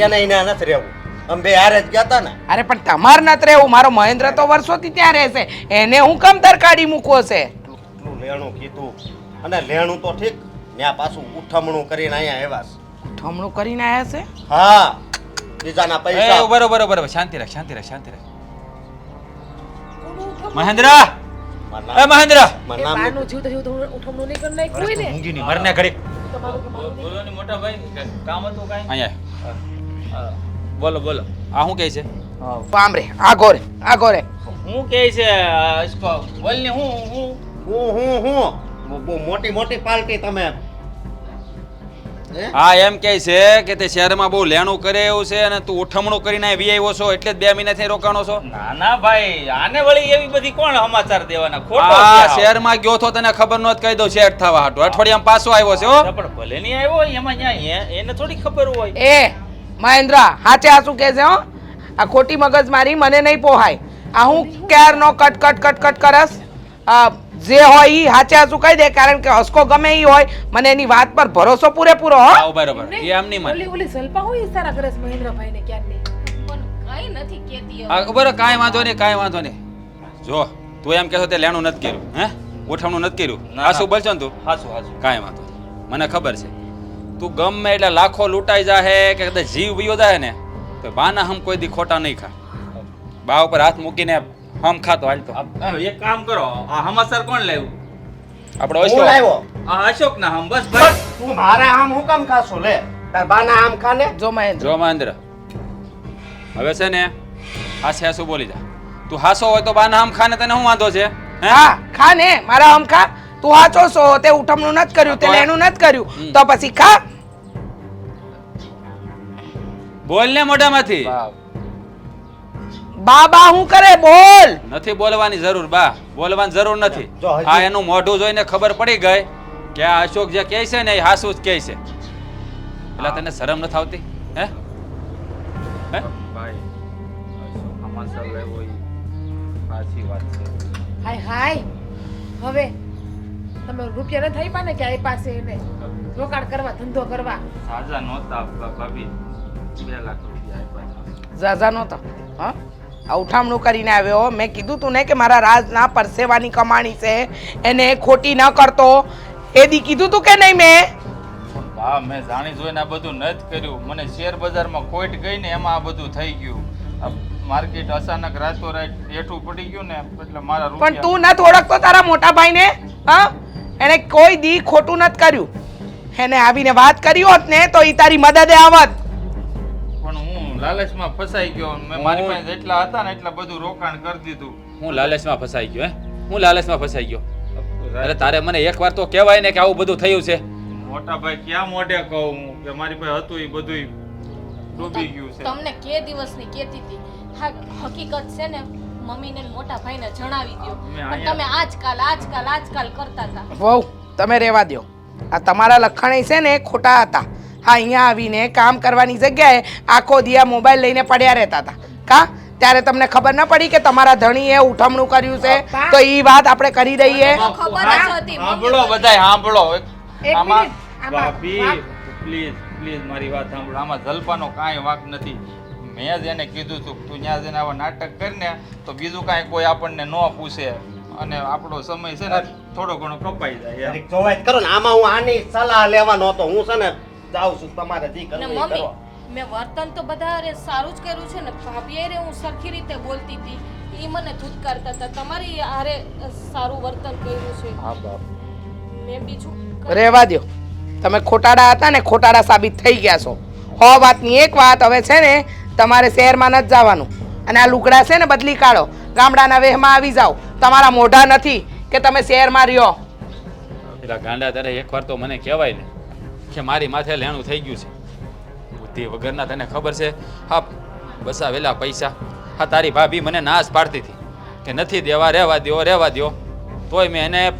એને એને નથી રહેવું અમે બે હારે જ ગયા હતા ને અરે પણ તમાર નત રહેવું મારો મહેન્દ્ર તો વર્ષોથી ત્યાં રહેશે એને હું કેમ તરકાડી મૂકવો છે એટલું લેણું કીધું અને લેણું તો ઠીક ત્યાં પાછું ઉઠમણું કરીને અહીંયા આવ્યા છે ઠમણું કરીને આવ્યા છે હા બીજાના પૈસા એ બરોબર શાંતિ રાખ મહેન્દ્ર મારા એ મહેન્દ્ર મારા નામ મૂંગી ની મરને ઘડીક બોલો ને મોટા ભાઈ કામ હતું કાંઈ અહીંયા બોલો આ શું કહે છે પામરે આગો રે હું કહે છે બોલ ને હું બહુ મોટી મોટી પાર્ટી તમે હા એમ કહે છે કે તે શહેરમાં બહુ લેણું કરે એવું છે અને તું ઉઠમણું કરીને વી આવ્યો છો એટલે જ 2 મહિનાથી રોકાણો છો. ના ના ભાઈ આને વળી એવી બધી કોણ સમાચાર દેવાના ખોટો આ છે શહેરમાં ગયો તો તને ખબર નહોત કહી દઉં શેર થવા હાટું અઠવાડિયામાં પાછો આવ્યો છે હો. પણ ભલે નહીં આવ્યો એમાં ન્યા એને થોડી ખબર હોય. એ મહેન્દ્ર હાચે આ શું કહે છે હો આ ખોટી મગજ મારી મને નહીં પોહાય આ હું ક્યારનો કટ કટ કટ કટ કરસ જે હોય ઈ હાચે આ શું કહી દે કારણ કે હસકો ગમે ઈ હોય મને એની વાત પર ભરોસો પૂરેપૂરો હો. આવ બરાબર એ આમ નહીં માને. ઓલી સલ્પા હોય ઈશારા કરે છે મહેન્દ્રભાઈને ક્યારની. પણ કઈ નથી કેતી હવે. આ બરાબર કાંઈ વાંધો નહીં કાંઈ વાંધો નહીં. જો તું એમ કહેશો તે લેણું નથી કર્યું હે ઉઠમણું નથી કર્યું ના, આ શું બોલશો ને તું હાચું હાચું. કાંઈ વાંધો નહીં. મને ખબર છે તું ગમે એટલે લાખો લૂંટાઈ જાહે કે કદાચ જીવ વયો જાય ને તો બાના હમ કોઈ દી ખોટા નહીં ખા. બા ઉપર હાથ મૂકીને હમ ખાતો હાલતો એક કામ કરો આ સમાચાર કોણ લાવ્યું? આપણો હું અશોક. લાવ્યો આ અશોક ના હમ બસ ભાઈ. તું મારે આમ હું કામ ખાશો લે તાર બાના આમ ખાને જો મહેન્દ્ર જો મહેન્દ્ર હવે છે ને હાસે હાસું બોલી જા. તું હાસો હોય તો બાના હમ ખાને તને શું વાંધો છે હે? હા ખા ને મારા આમ ખા તું હાચો છો તે ઉઠમણું નથી કર્યું તે લેણું નથી કર્યું તો પછી ખા બોલ ને મોઢામાંથી. બાબા હું કરે બોલ નથી બોલવાની જરૂર બા બોલવાની જરૂર નથી. જો હજી- આ એનું મોઢું જોઈને ખબર પડી ગઈ કે આ અશોક જે કહે છે ને એ હાસુ જ કહે છે. એટલે તને શરમ નથી આવતી હે હે? ભાઈ સમાચાર લાવ્યો એ સાચી વાત છે. હાય હાય હવે તમે રૂપિયા નથી આપ્યા ને કે આપ્યા પાસે એને રોકાણ કરવા ધંધો કરવા. સાજા નહોતા ભાભી 2 લાખ રૂપિયા આપ્યા. ઝાઝા નહોતા હા આ ઉઠામણું કરીને આવ્યો મેં કીધું તું ને કે મારા રાજના પરસેવાની કમાણી છે એને ખોટી ન કરતો એ દી કીધું તું કે નહીં મેં પણ બા મેં જાણી જોઈને આ બધું નથી કર્યું. મને શેર બજારમાં ખોટ ગઈ ને એમાં આ બધું થઈ ગયું. આ માર્કેટ અચાનક રાતોરાત હેઠું પડી ગયું ને એટલે મારા પણ રૂપિયા તું નથી ઓળખતો તારા મોટા ભાઈને હા એને કોઈ દી ખોટું નથી કર્યું એને આવીને વાત કરી હોત ને તો ઈ તારી મદદે આવત પણ હું લાલચમાં ફસાઈ ગયો. મેં મારી પાસે જેટલા હતા ને એટલા બધું રોકાણ કરી દીધું. હું લાલચમાં ફસાઈ ગયો હે હું લાલચમાં ફસાઈ ગયો. અરે તારે મને એકવાર તો કહેવાય ને કે આવું બધું થયું છે. મોટા ભાઈ ક્યાં મોઢે કહું હું કે મારી પાસે હતું એ બધું ડૂબી ગયું છે. તમને કે દિવસની કેતી હતી હા હકીકત છે ને મમ્મીને ને મોટા ભાઈને જણાવી દો પણ તમે આજકાલ કરતા હતા. વહુ તમે રહેવા દ્યો આ તમારા લખણે છે ને ખોટા હતા હા અહીંયા આવીને કામ કરવાની જગ્યાએ આખો દિયા મોબાઈલ લઈને પડ્યા રહેતા હતા કા ત્યારે તમને ખબર ન પડી કે તમારા ધણીએ ઉઠમણું કર્યું છે તો ઈ વાત આપણે કરી દઈએ ખબર જ હતી સાંભળો બધાય સાંભળો. એક આમાં મિનિટ, આમાં ભાભી વાત- પ્લીઝ પ્લીઝ મારી વાત સાંભળો. આમાં જલપાનો કાંઈ વાંક નથી. મેં જ એને કીધું હતું તું ત્યાં જઈને આવા નાટક કરીને તો બીજું કાંઈ કોઈ આપણને ન પૂછે અને આપણો સમય છે ને થોડો ઘણો કપાઈ જાય એમ. જોવાય કરો ને આમાં હું આની સલાહ લેવાનો હતો હું છે ને જાઉં છું તમારે જે ને કરવું એ મમ્મી કરો મેં વર્તન તો બધા હારે સારું જ કર્યું છે ને ભાભી હારે હું સરખી રીતે બોલતી હતી એ મને ધૂતકારતા હતા તમારી હારે સારું વર્તન કર્યું છે હા બાપ. મેં બીજું રહેવા દ્યો તમે ખોટાડા હતા ને ખોટાડા સાબિત થઈ ગયા છો હો વાતની એક વાત હવે છે ને તમારે શહેરમાં નથી જવાનું અને આ લુગડા છે ને બદલી કાઢો ગામડાના વેહમાં આવી જાઓ તમારા મોઢા નથી કે તમે શહેરમાં રહ્યો પેલા ગાંડા તારે એકવાર તો મને કહેવાય ને કે મારી માથે લેણું થઈ ગયું છે બુદ્ધિ વગરના તને ખબર છે હા બસાવેલા પૈસા હા તારી ભાભી મને નાશ પાડતી હતી કે નથી દેવા રહેવા દ્યો તોય મેં એને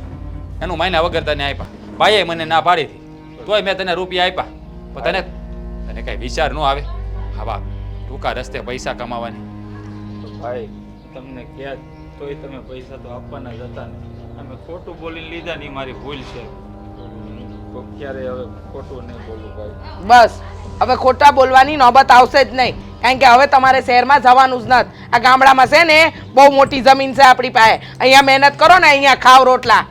એનું મહિના વગર તને આપ્યા ભાઈએ મને ના પાડી હતી તોય મેં તને રૂપિયા આપ્યા પણ તને કાંઈ વિચાર ન આવે હા બાપ ટૂંકા રસ્તે પૈસા કમાવાની તો ભાઈ તમને ક્યાં તોય તમે પૈસા તો આપવાના જ હતા ને. અમે ખોટું બોલીને લીધા ને ઈ મારી ભૂલ છે. તો ક્યારે હવે ખોટું નહીં બોલું ભાઈ. બસ હવે ખોટા બોલવાની નોબત આવશે જ નહીં કારણ કે હવે તમારે શહેરમાં જવાનું જ નથી આ ગામડામાં છે ને બહુ મોટી જમીન છે આપણી પાસે અહીંયા મહેનત કરો ને અહીંયા ખાવ રોટલા